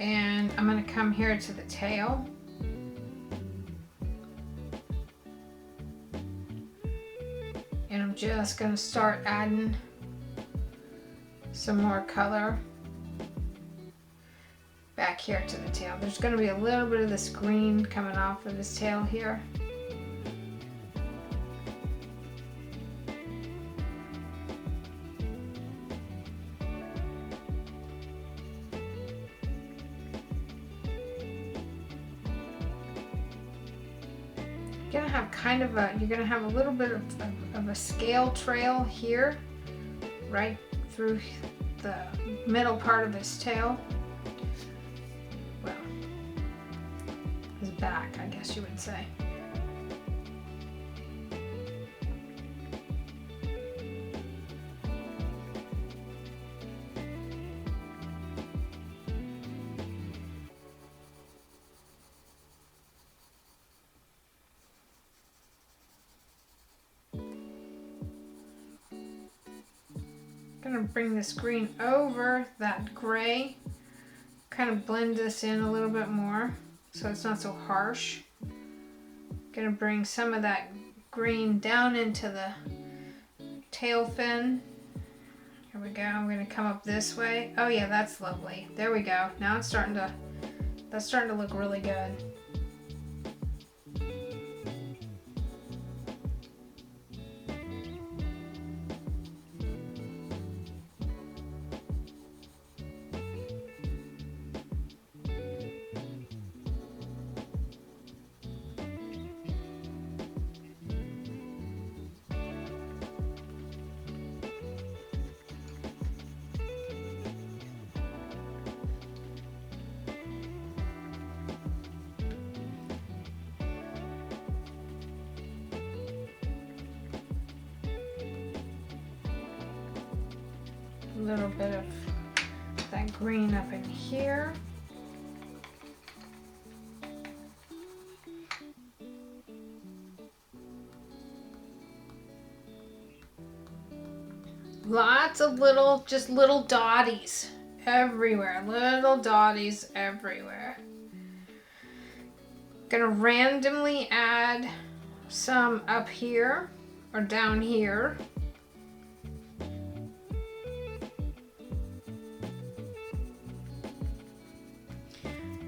and I'm gonna come here to the tail. And I'm just gonna start adding some more color back here to the tail. There's gonna be a little bit of this green coming off of this tail here. You're gonna have a little bit of a scale trail here, right through the middle part of his tail. Well, his back, I guess you would say. gonna bring this green over that gray, kind of blend this in a little bit more so it's not so harsh. Gonna bring some of that green down into the tail fin. Here we go. I'm gonna come up this way. Oh yeah, that's lovely. There we go. Now it's starting to, that's starting to look really good. A little bit of that green up in here. Lots of little, just little dotties everywhere. Little dotties everywhere. Gonna randomly add some up here or down here.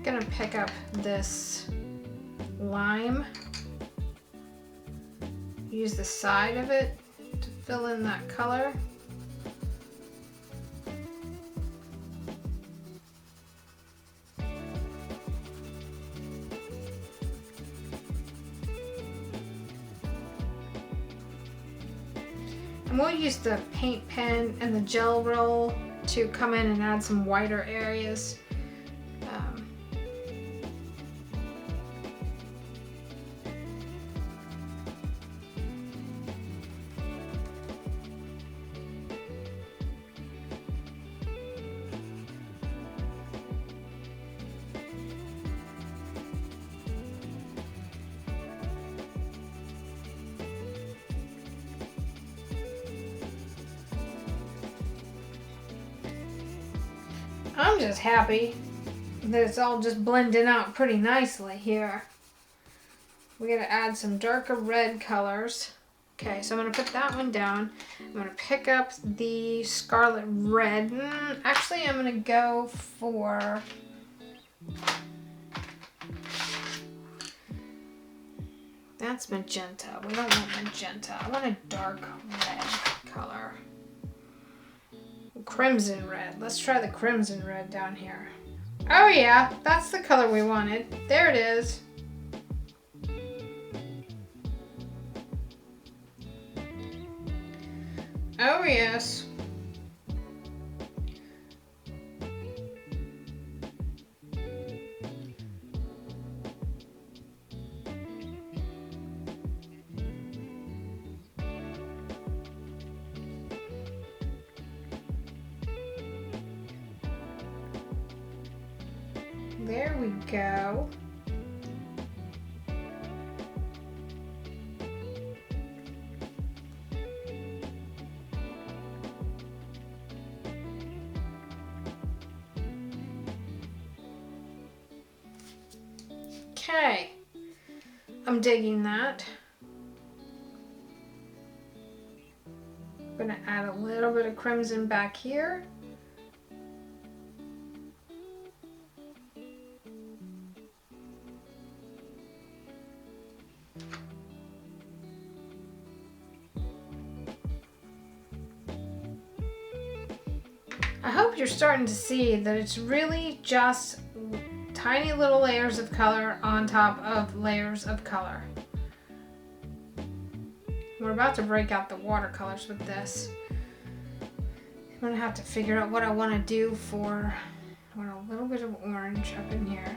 Gonna pick up this lime, use the side of it to fill in that color. And we'll use the paint pen and the gel roll to come in and add some whiter areas. I'm just happy that it's all just blending out pretty nicely here. We gotta add some darker red colors. Okay, so I'm gonna put that one down. I'm gonna pick up the scarlet red. Actually, I'm gonna go for that's magenta. We don't want magenta. I want a dark red color. Crimson red. Let's try the crimson red down here. Oh yeah, that's the color we wanted. There it is. Oh yes. There we go. Okay, I'm digging that. I'm gonna add a little bit of crimson back here. I hope you're starting to see that it's really just tiny little layers of color on top of layers of color. We're about to break out the watercolors with this. I'm gonna have to figure out what I want to do for. I want a little bit of orange up in here.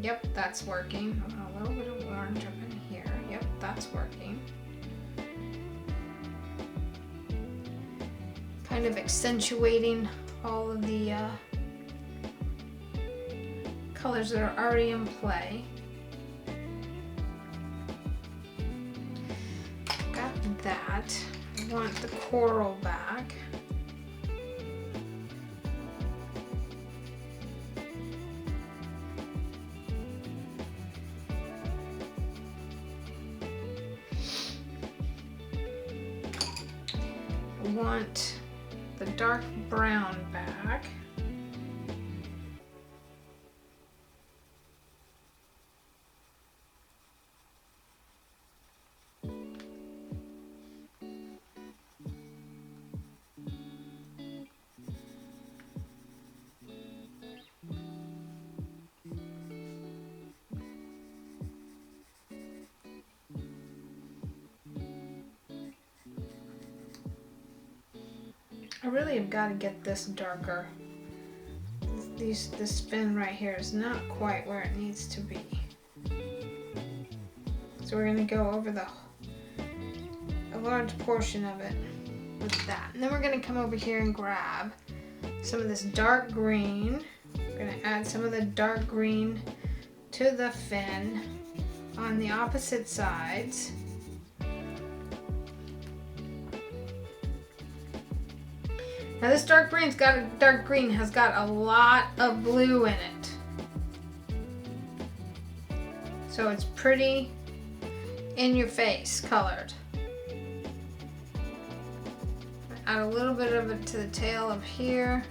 Yep, that's working. I want a little bit of orange up in here. Yep, that's working. Kind of accentuating all of the colors that are already in play. Got that. want the coral back. I want the dark brown back. I really have got to get this darker. This fin right here is not quite where it needs to be. So we're going to go over a large portion of it with that. And then we're going to come over here and grab some of this dark green. We're going to add some of the dark green to the fin on the opposite sides. Now this dark green has got a lot of blue in it. So it's pretty in your face colored. Add a little bit of it to the tail up here.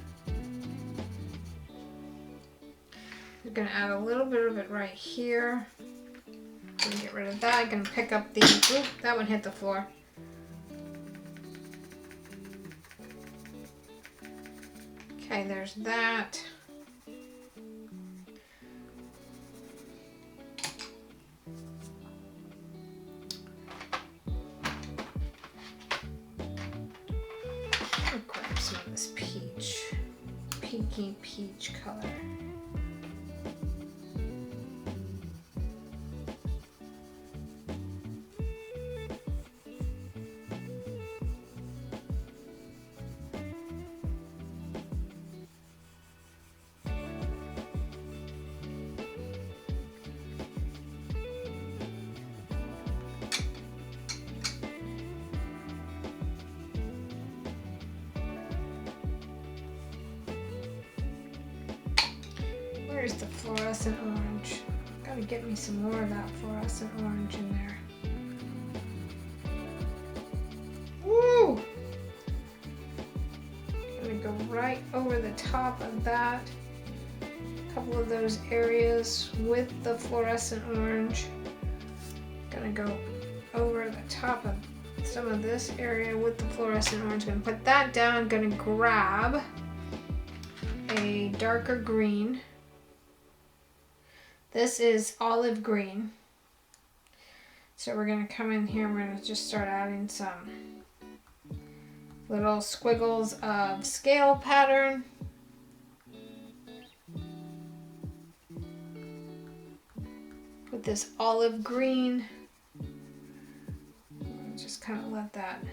We're gonna add a little bit of it right here. I'm gonna get rid of that. I'm gonna pick up the, oop, that one hit the floor. Okay, there's that. I'll grab some of this pinky peach color. Where's the fluorescent orange? Gotta get me some more of that fluorescent orange in there. Woo! Gonna go right over the top of that. A couple of those areas with the fluorescent orange. Gonna go over the top of some of this area with the fluorescent orange. Gonna put that down. Gonna grab a darker green. This is olive green. So we're going to come in here and we're going to just start adding some little squiggles of scale pattern. With this olive green. Just kind of let that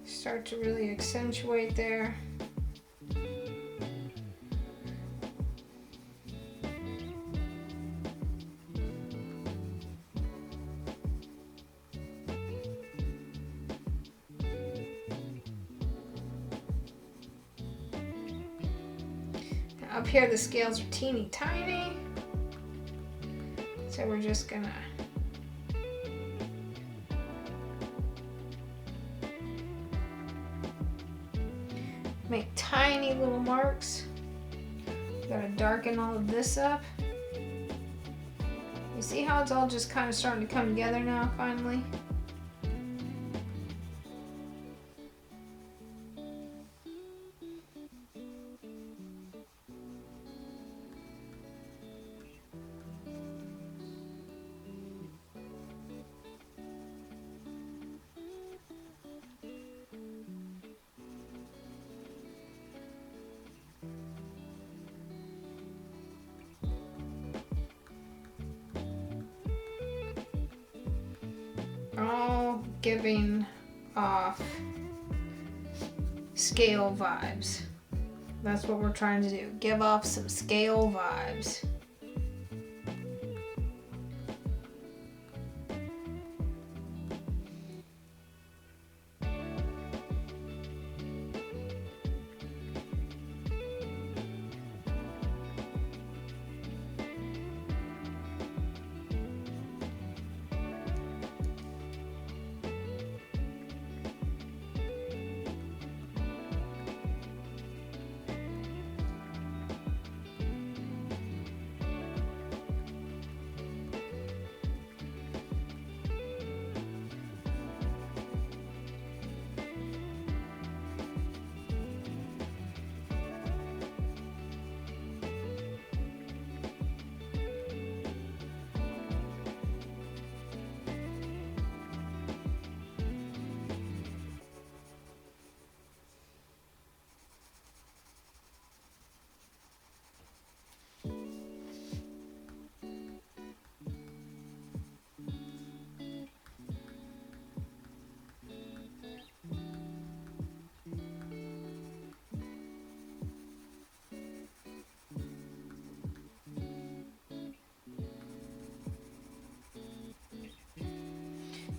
start to really accentuate there. Now up here the scales are teeny tiny, so we're just gonna make tiny little marks. Gotta darken all of this up. You see how it's all just kind of starting to come together now, finally? All giving off scale vibes. That's what we're trying to do. Give off some scale vibes.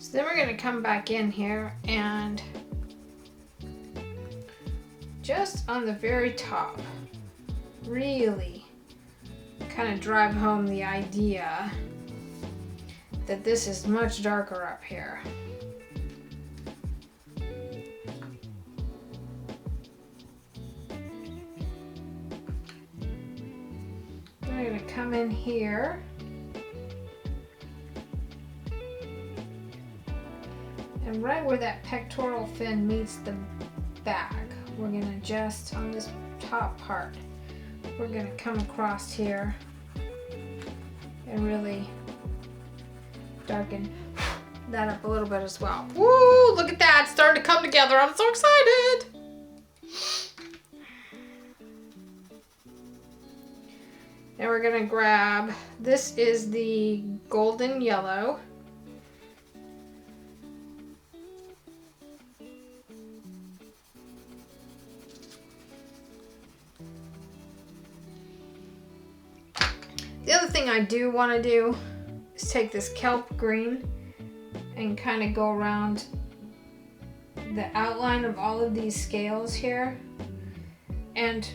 So then we're going to come back in here and just on the very top, really kind of drive home the idea that this is much darker up here. We're going to come in here and right where that pectoral fin meets the bag, we're going to just on this top part, we're going to come across here and really darken that up a little bit as well. Woo! Look at that, it's starting to come together. I'm so excited. Now we're gonna grab, this is the golden yellow. The other thing I do want to do is take this kelp green and kind of go around the outline of all of these scales here. And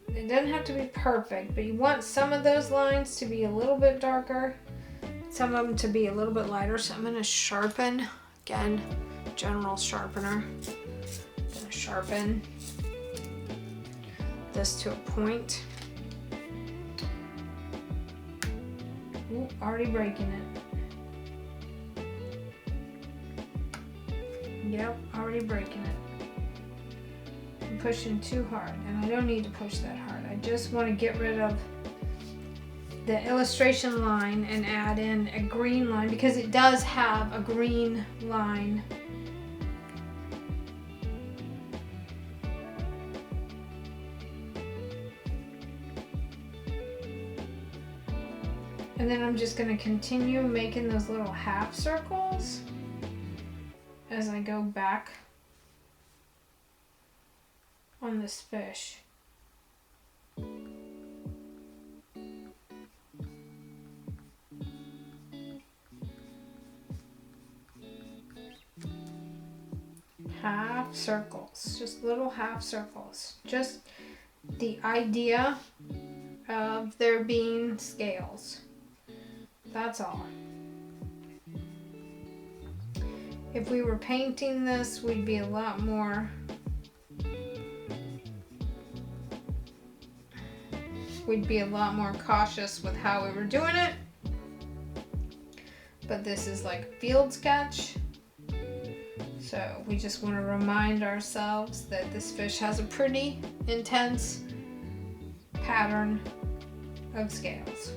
it doesn't have to be perfect, but you want some of those lines to be a little bit darker, some of them to be a little bit lighter. So I'm going to sharpen, again, general sharpener. I'm going to sharpen this to a point. Ooh, already breaking it. Yep, already breaking it. I'm pushing too hard, and I don't need to push that hard. I just want to get rid of the illustration line and add in a green line, because it does have a green line. And then I'm just going to continue making those little half circles as I go back on this fish. Half circles, just little half circles. Just the idea of there being scales. That's all. If we were painting this, we'd be a lot more cautious with how we were doing it. But this is like field sketch. So we just want to remind ourselves that this fish has a pretty intense pattern of scales.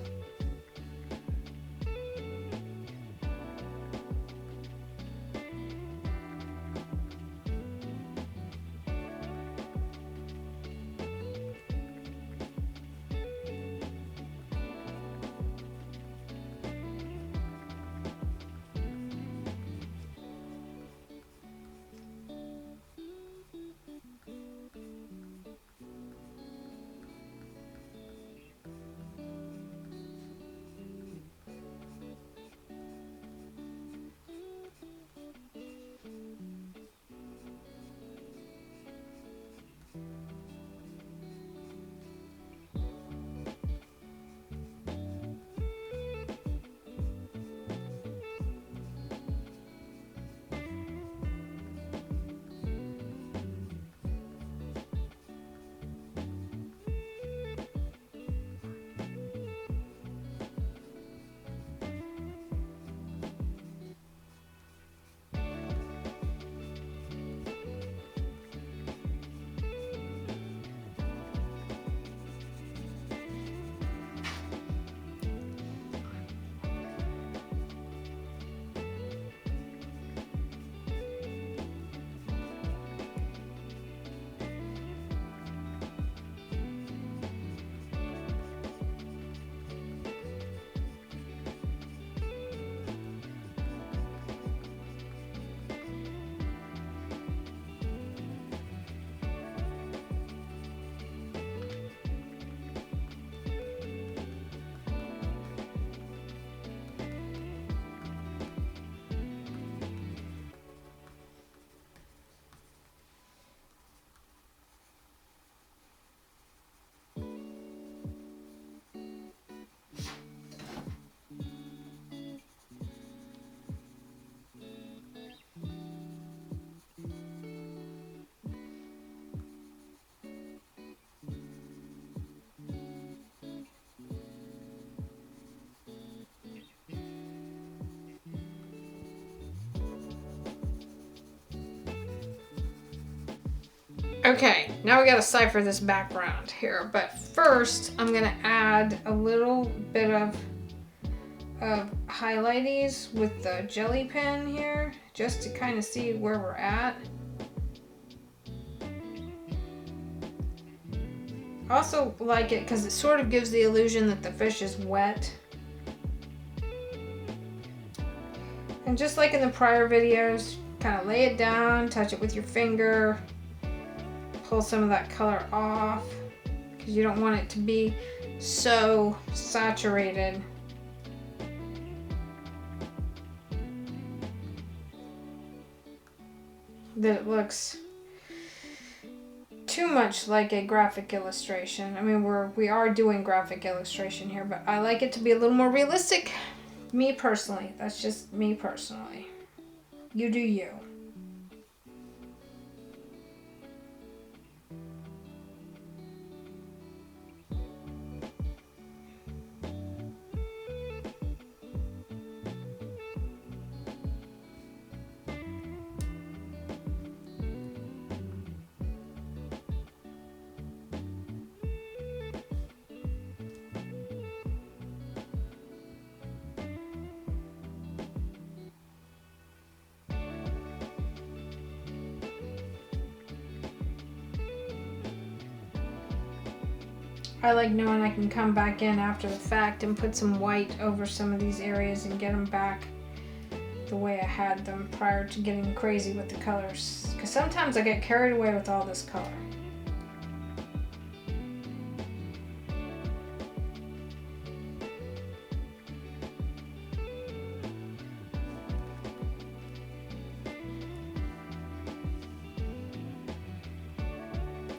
Okay, now we gotta cipher this background here, but first I'm gonna add a little bit of highlighties with the jelly pen here, just to kind of see where we're at. I also like it because it sort of gives the illusion that the fish is wet. And just like in the prior videos, kind of lay it down, touch it with your finger, pull some of that color off because you don't want it to be so saturated. That it looks too much like a graphic illustration. I mean, we are doing graphic illustration here, but I like it to be a little more realistic. Me personally, that's just me personally. You do you. I like knowing I can come back in after the fact and put some white over some of these areas and get them back the way I had them prior to getting crazy with the colors. Because sometimes I get carried away with all this color.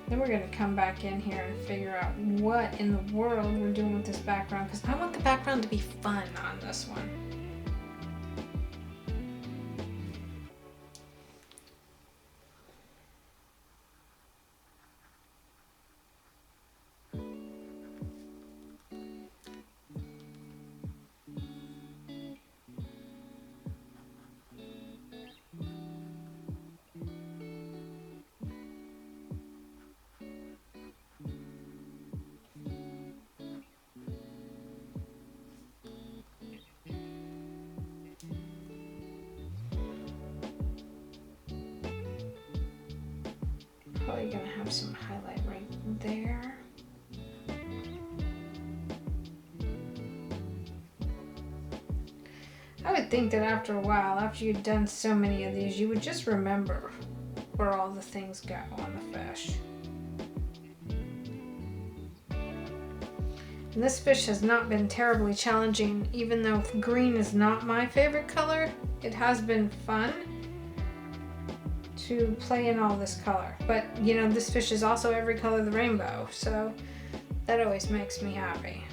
Then we're going to come back in here and figure out what in the world we're doing with this background, because I want the background to be fun on this one. Probably gonna have some highlight right there. I would think that after a while, after you've done so many of these, you would just remember where all the things go on the fish. And this fish has not been terribly challenging, even though green is not my favorite color. It has been fun to play in all this color, but you know, this fish is also every color of the rainbow, so that always makes me happy.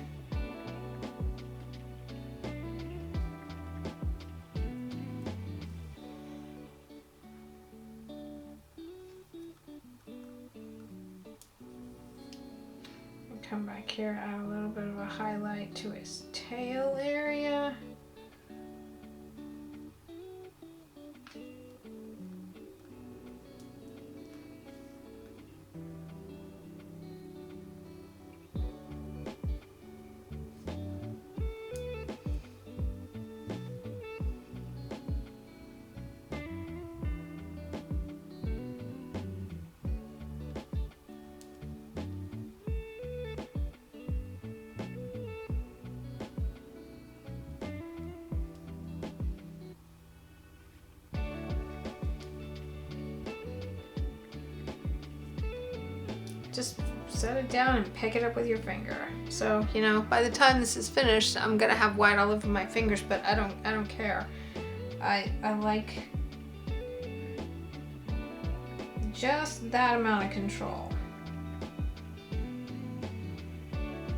Come back here, add a little bit of a highlight to his tail area. Just set it down and pick it up with your finger. So, you know, by the time this is finished, I'm gonna have white all over my fingers, but I don't care. I like just that amount of control.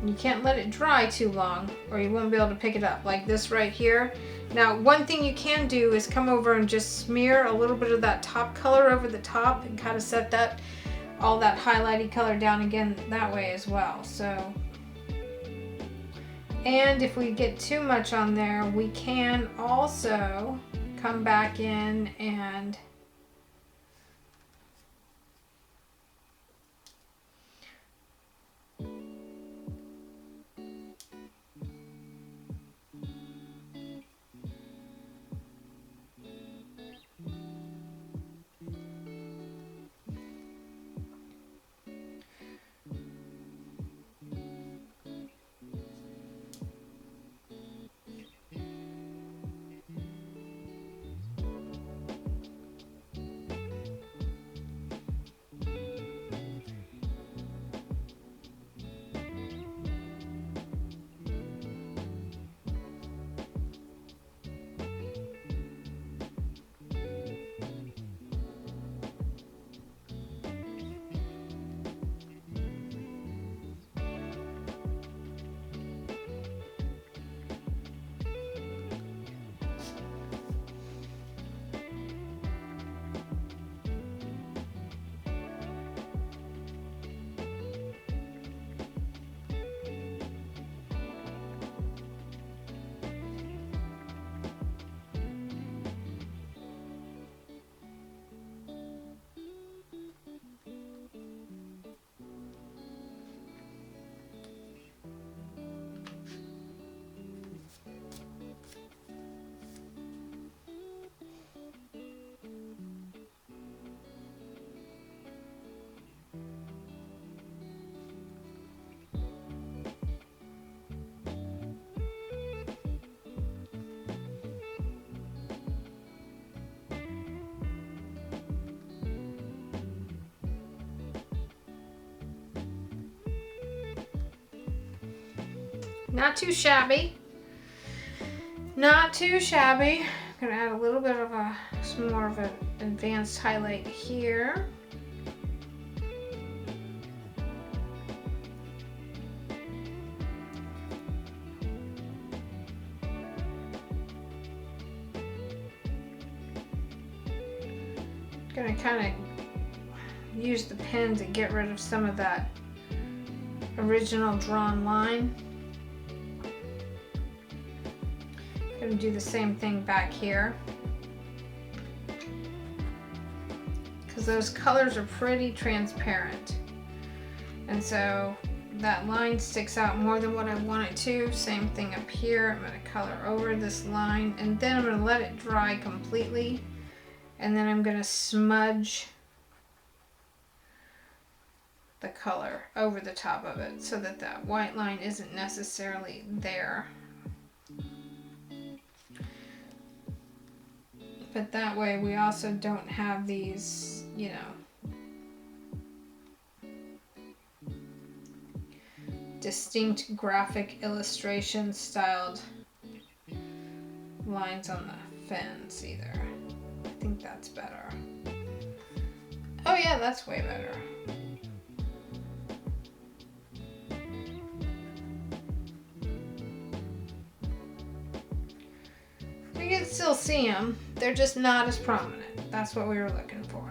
You can't let it dry too long or you won't be able to pick it up, like this right here. Now, one thing you can do is come over and just smear a little bit of that top color over the top and kind of set that all that highlighty color down again that way as well. So, and if we get too much on there, we can also come back in and Not too shabby. Not too shabby. I'm gonna add a little bit of some more of an advanced highlight here. Gonna kind of use the pen to get rid of some of that original drawn line. Gonna do the same thing back here because those colors are pretty transparent, and so that line sticks out more than what I want it to. Same thing up here. I'm gonna color over this line, and then I'm gonna let it dry completely. And then I'm going to smudge the color over the top of it so that that white line isn't necessarily there. But that way we also don't have these, you know, distinct graphic illustration styled lines on the fence either. I think that's better. Oh yeah, that's way better. You can still see them. They're just not as prominent. That's what we were looking for.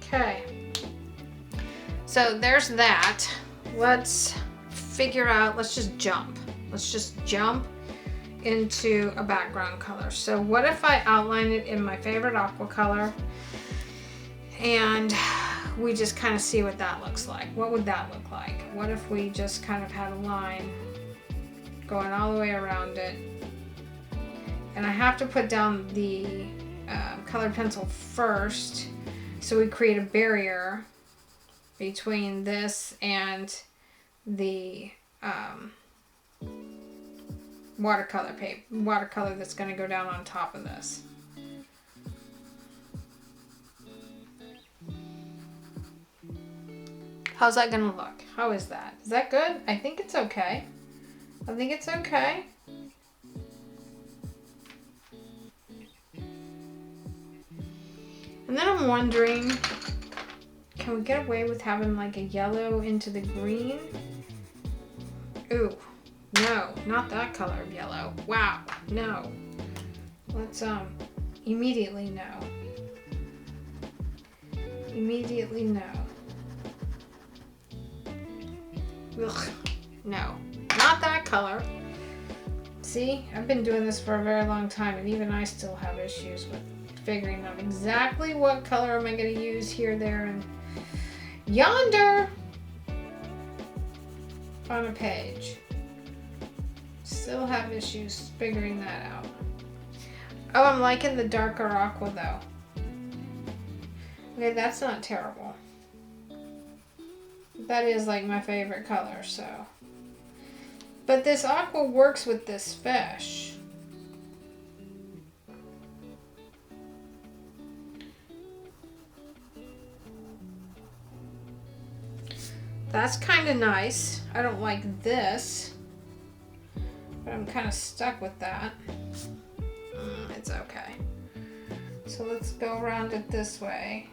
Okay, so there's that. Let's figure out, let's just jump into a background color. So what if I outline it in my favorite aqua color and we just kind of see what that looks like? What would that look like? What if we just kind of had a line going all the way around it? And I have to put down the colored pencil first, so we create a barrier between this and the watercolor that's going to go down on top of this. How's that going to look? How is that? Is that good? I think it's okay. I think it's okay. And then I'm wondering, can we get away with having like a yellow into the green? Ooh, no, not that color of yellow. Wow, no. Let's immediately no. Immediately no. Ugh, no, not that color. See, I've been doing this for a very long time, and even I still have issues with figuring out exactly what color am I going to use here, there, and yonder on a page. Still have issues figuring that out. Oh, I'm liking the darker aqua though. Okay, that's not terrible. That is like my favorite color, so. But this aqua works with this fish. That's kind of nice. I don't like this, but I'm kind of stuck with that. It's okay. So let's go around it this way.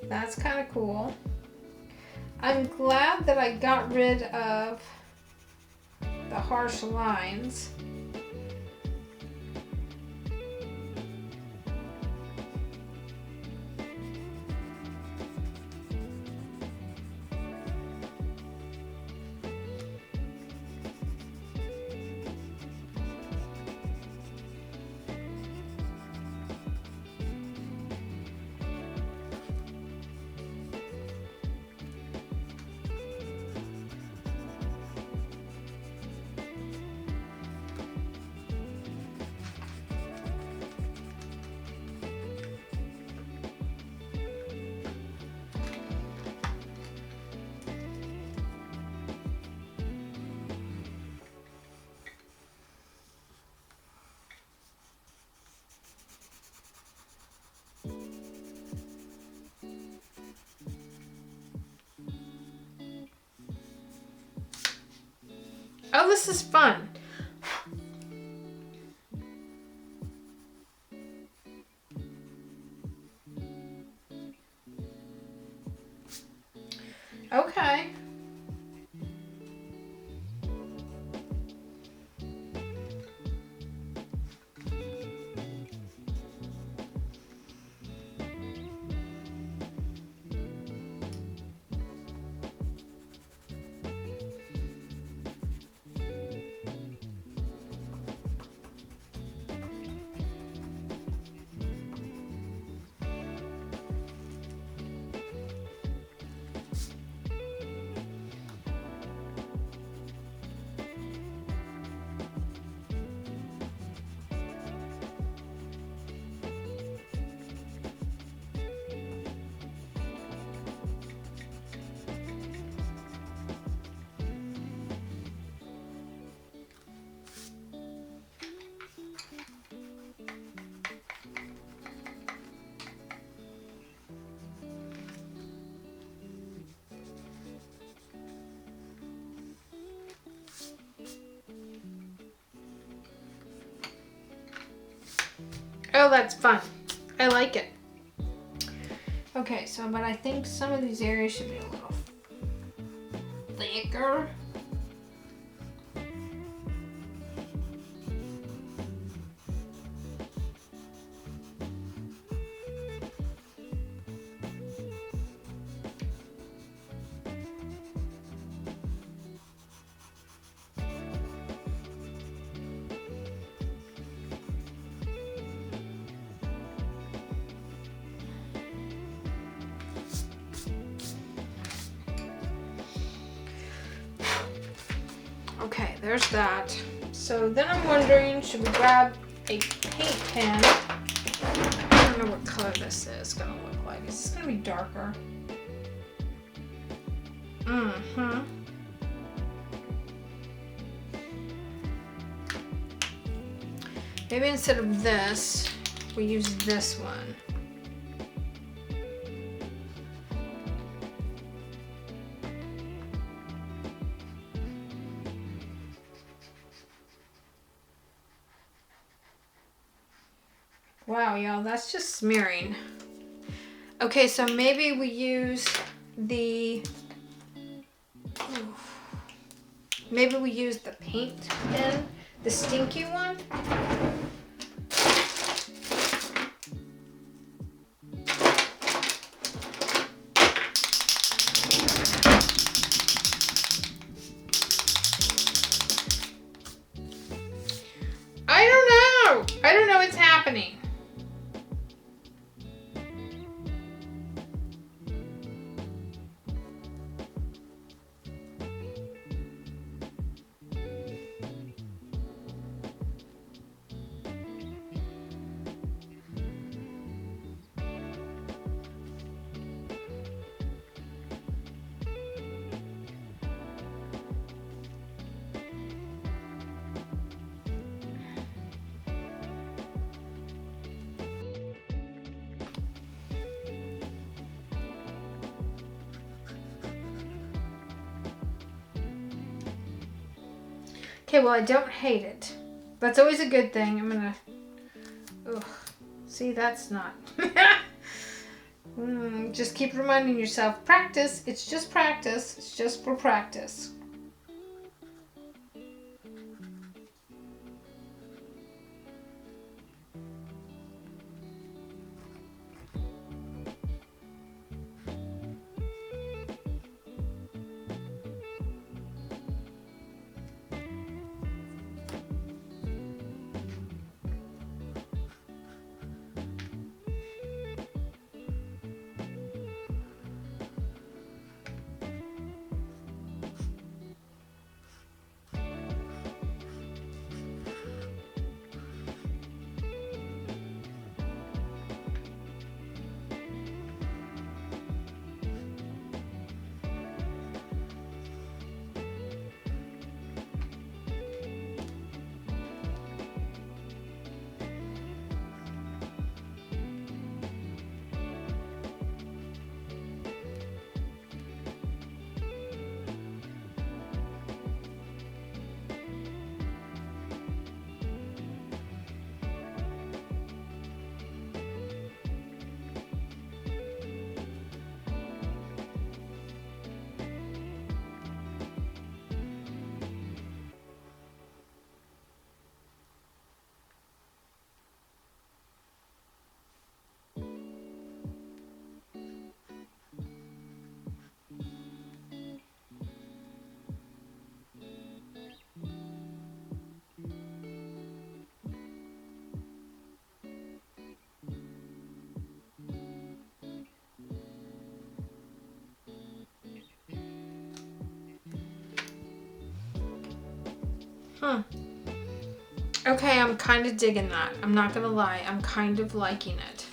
That's kind of cool. I'm glad that I got rid of the harsh lines. Oh, this is fun. Okay. Oh, that's fun. I like it. Okay, so, but I think some of these areas should be a little thicker. Okay, there's that. So then I'm wondering, should we grab a paint pen? I don't know what color this is gonna look like. Is this gonna be darker? Mm-hmm. Maybe instead of this, we use this one. Wow, y'all, that's just smearing. Okay, so maybe we use the, maybe we use the paint pen, the stinky one. I don't know what's happening. Okay, well, I don't hate it. That's always a good thing. I'm gonna, ugh. See, that's not. Just keep reminding yourself, practice. It's just practice. It's just for practice. Okay, I'm kind of digging that. I'm not gonna lie. I'm kind of liking it.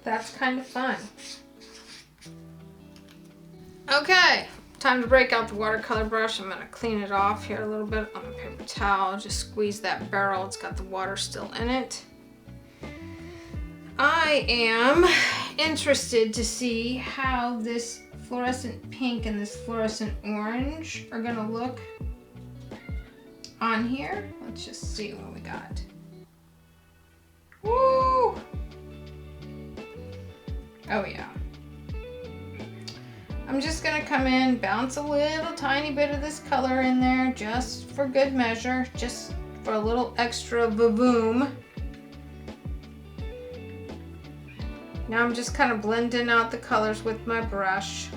That's kind of fun. Okay, time to break out the watercolor brush. I'm gonna clean it off here a little bit on a paper towel. Just squeeze that barrel. It's got the water still in it. I am interested to see how this fluorescent pink and this fluorescent orange are gonna look on here. Let's just see what we got. Woo! Oh yeah. I'm just gonna come in, bounce a little tiny bit of this color in there just for good measure, just for a little extra vavoom. Now I'm just kind of blending out the colors with my brush.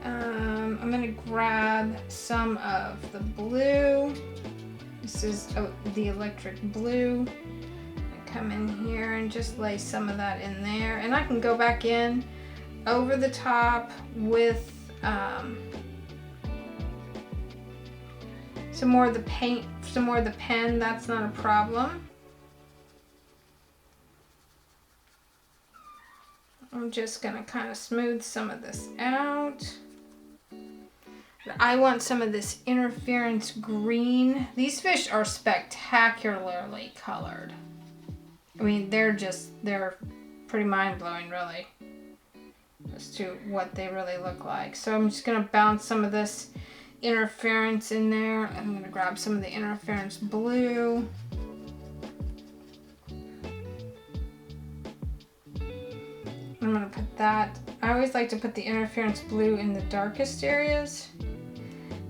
I'm gonna grab some of the blue. This is the electric blue. Come in here and just lay some of that in there, and I can go back in over the top with some more of the paint, some more of the pen. That's not a problem. I'm just gonna kind of smooth some of this out. I want some of this interference green. These fish are spectacularly colored. I mean, they're pretty mind-blowing, really, as to what they really look like. So I'm just gonna bounce some of this interference in there. I'm gonna grab some of the interference blue. I'm gonna put that. I always like to put the interference blue in the darkest areas.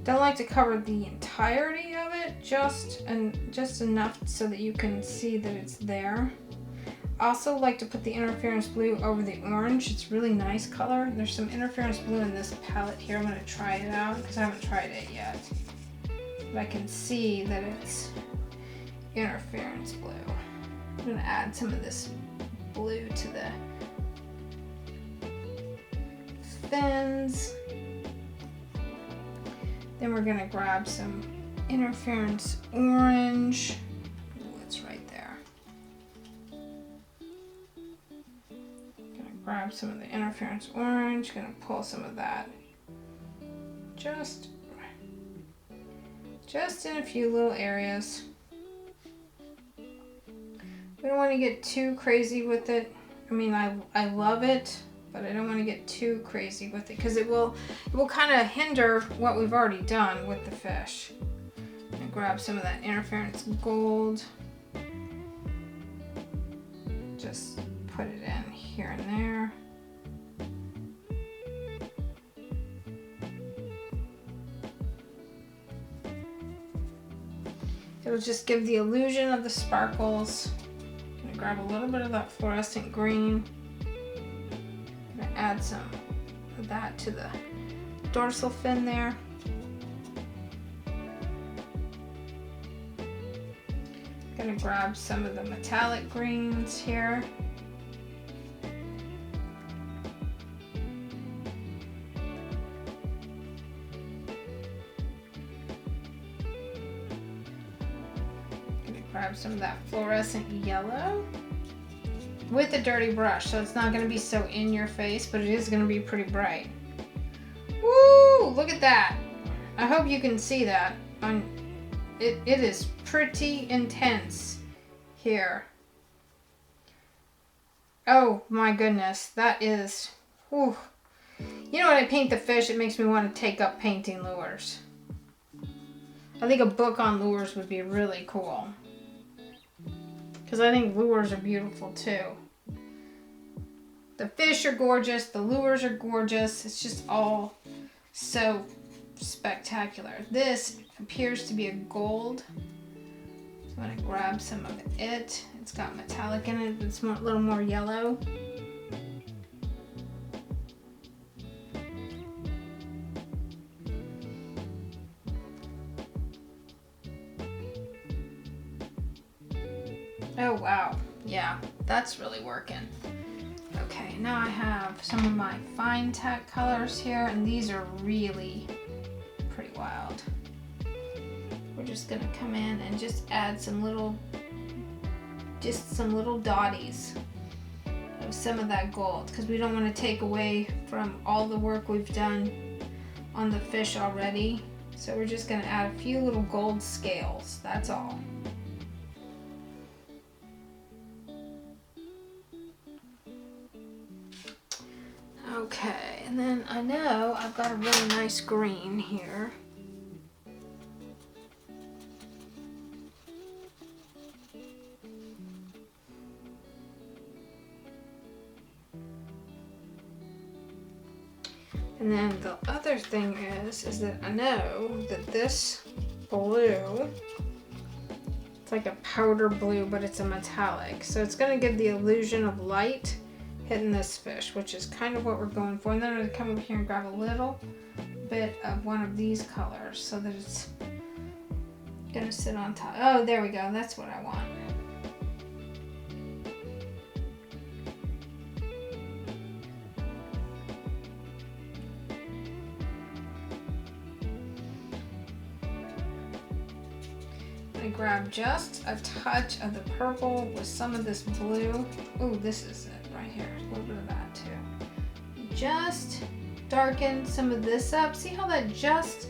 Don't like to cover the entirety of it, just enough so that you can see that it's there. I also like to put the interference blue over the orange. It's really nice color. There's some interference blue in this palette here. I'm going to try it out because I haven't tried it yet. But I can see that it's interference blue. I'm going to add some of this blue to the fins. Then we're going to grab some interference orange. Ooh, it's right there. Gonna grab some of the interference orange, gonna pull some of that just in a few little areas. We don't want to get too crazy with it. I mean, I love it, but I don't want to get too crazy with it because it will kind of hinder what we've already done with the fish. And grab some of that interference gold. Just put it in here and there. It'll just give the illusion of the sparkles. I'm gonna grab a little bit of that fluorescent green. I'm gonna add some of that to the dorsal fin there. Gonna grab some of the metallic greens here. Gonna grab some of that fluorescent yellow with a dirty brush, so it's not gonna be so in your face, but it is gonna be pretty bright. Woo! Look at that. I hope you can see that. It is pretty intense here. Oh my goodness, that is, whew. You know, when I paint the fish, it makes me want to take up painting lures. I think a book on lures would be really cool. Because I think lures are beautiful too. The fish are gorgeous, the lures are gorgeous. It's just all so spectacular. This appears to be a gold. So I'm going to grab some of it. It's got metallic in it, but it's a little more yellow. Oh wow, yeah, that's really working. Okay, now I have some of my fine tack colors here, and these are really pretty wild. We're just gonna come in and just add some little dotties of some of that gold, because we don't want to take away from all the work we've done on the fish already. So we're just gonna add a few little gold scales, that's all. Okay, and then I know I've got a really nice green here. And then the other thing is that I know that this blue, it's like a powder blue, but it's a metallic. So it's gonna give the illusion of light hitting this fish, which is kind of what we're going for. And then I'm gonna come over here and grab a little bit of one of these colors so that it's gonna sit on top. Oh, there we go, that's what I want. I grab just a touch of the purple with some of this blue. Oh, this is it right here. A little bit of that too. Just darken some of this up. See how that just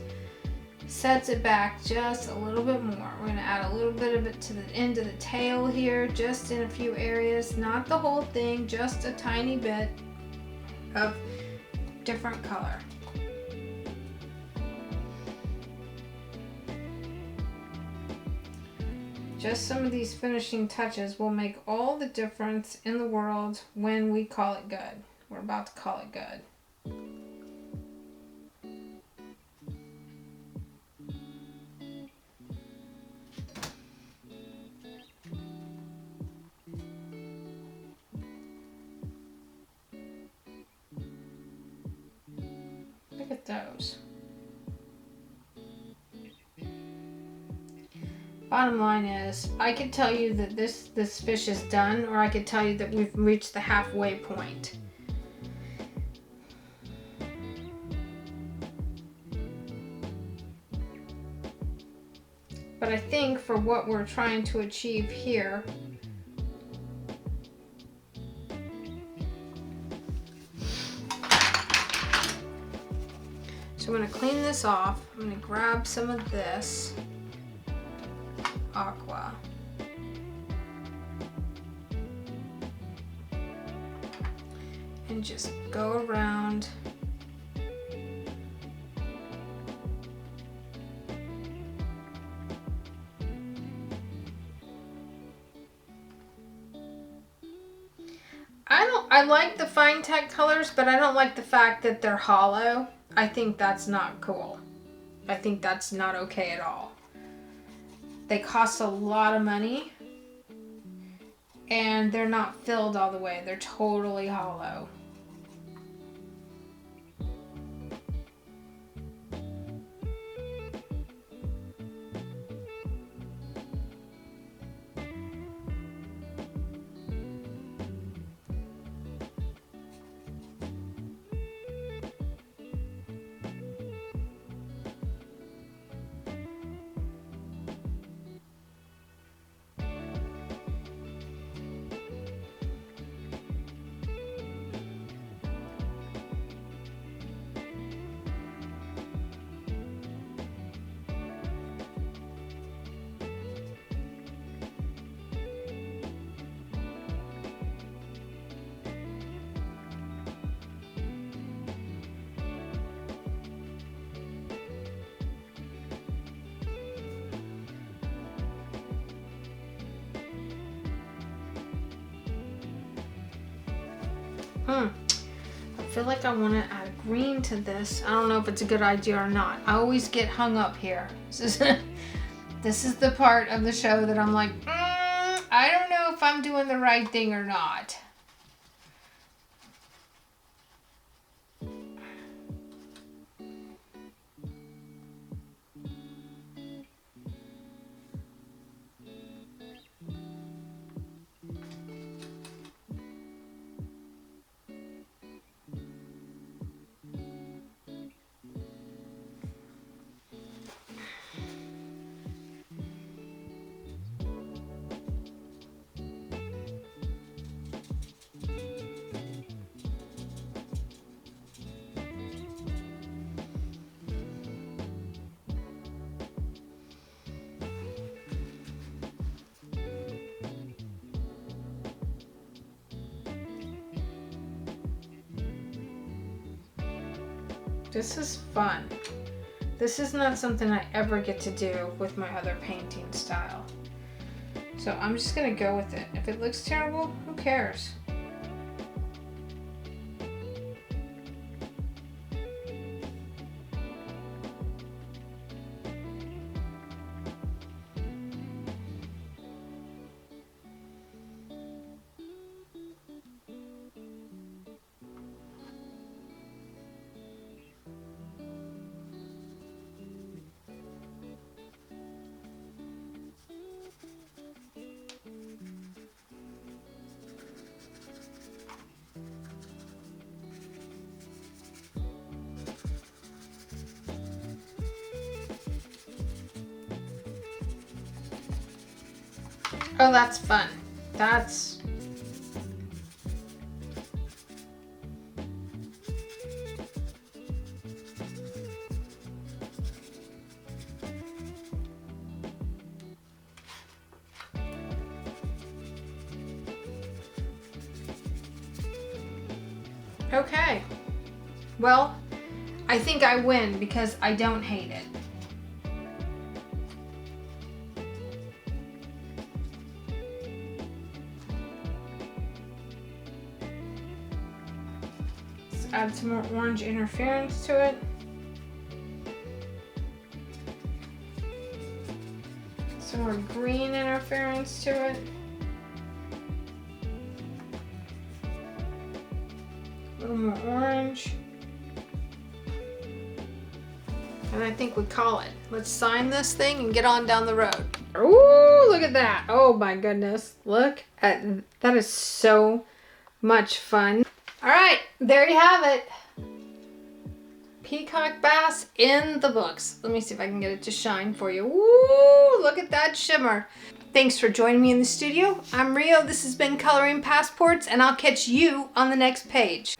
sets it back just a little bit more. We're going to add a little bit of it to the end of the tail here, just in a few areas. Not the whole thing, just a tiny bit of different color. Just some of these finishing touches will make all the difference in the world when we call it good. We're about to call it good. at those. Bottom line is, I could tell you that this fish is done, or I could tell you that we've reached the halfway point. But I think for what we're trying to achieve here, so I'm going to clean this off. I'm going to grab some of this aqua. And just go around. I like the fine tech colors, but I don't like the fact that they're hollow. I think that's not cool. I think that's not okay at all. They cost a lot of money and they're not filled all the way. They're totally hollow. I feel like I want to add green to this. I don't know if it's a good idea or not. I always get hung up here. This is the part of the show that I'm like, I don't know if I'm doing the right thing or not. This is fun. This is not something I ever get to do with my other painting style. So I'm just gonna go with it. If it looks terrible, who cares? Oh, that's fun. That's... Okay. Well, I think I win because I don't hate it. Add some more orange interference to it. Some more green interference to it. A little more orange. And I think we call it. Let's sign this thing and get on down the road. Ooh, look at that. Oh my goodness. Look at that. Is so much fun. All right, there you have it. Peacock bass in the books. Let me see if I can get it to shine for you. Ooh, look at that shimmer. Thanks for joining me in the studio. I'm Rio. This has been Coloring Passports, and I'll catch you on the next page.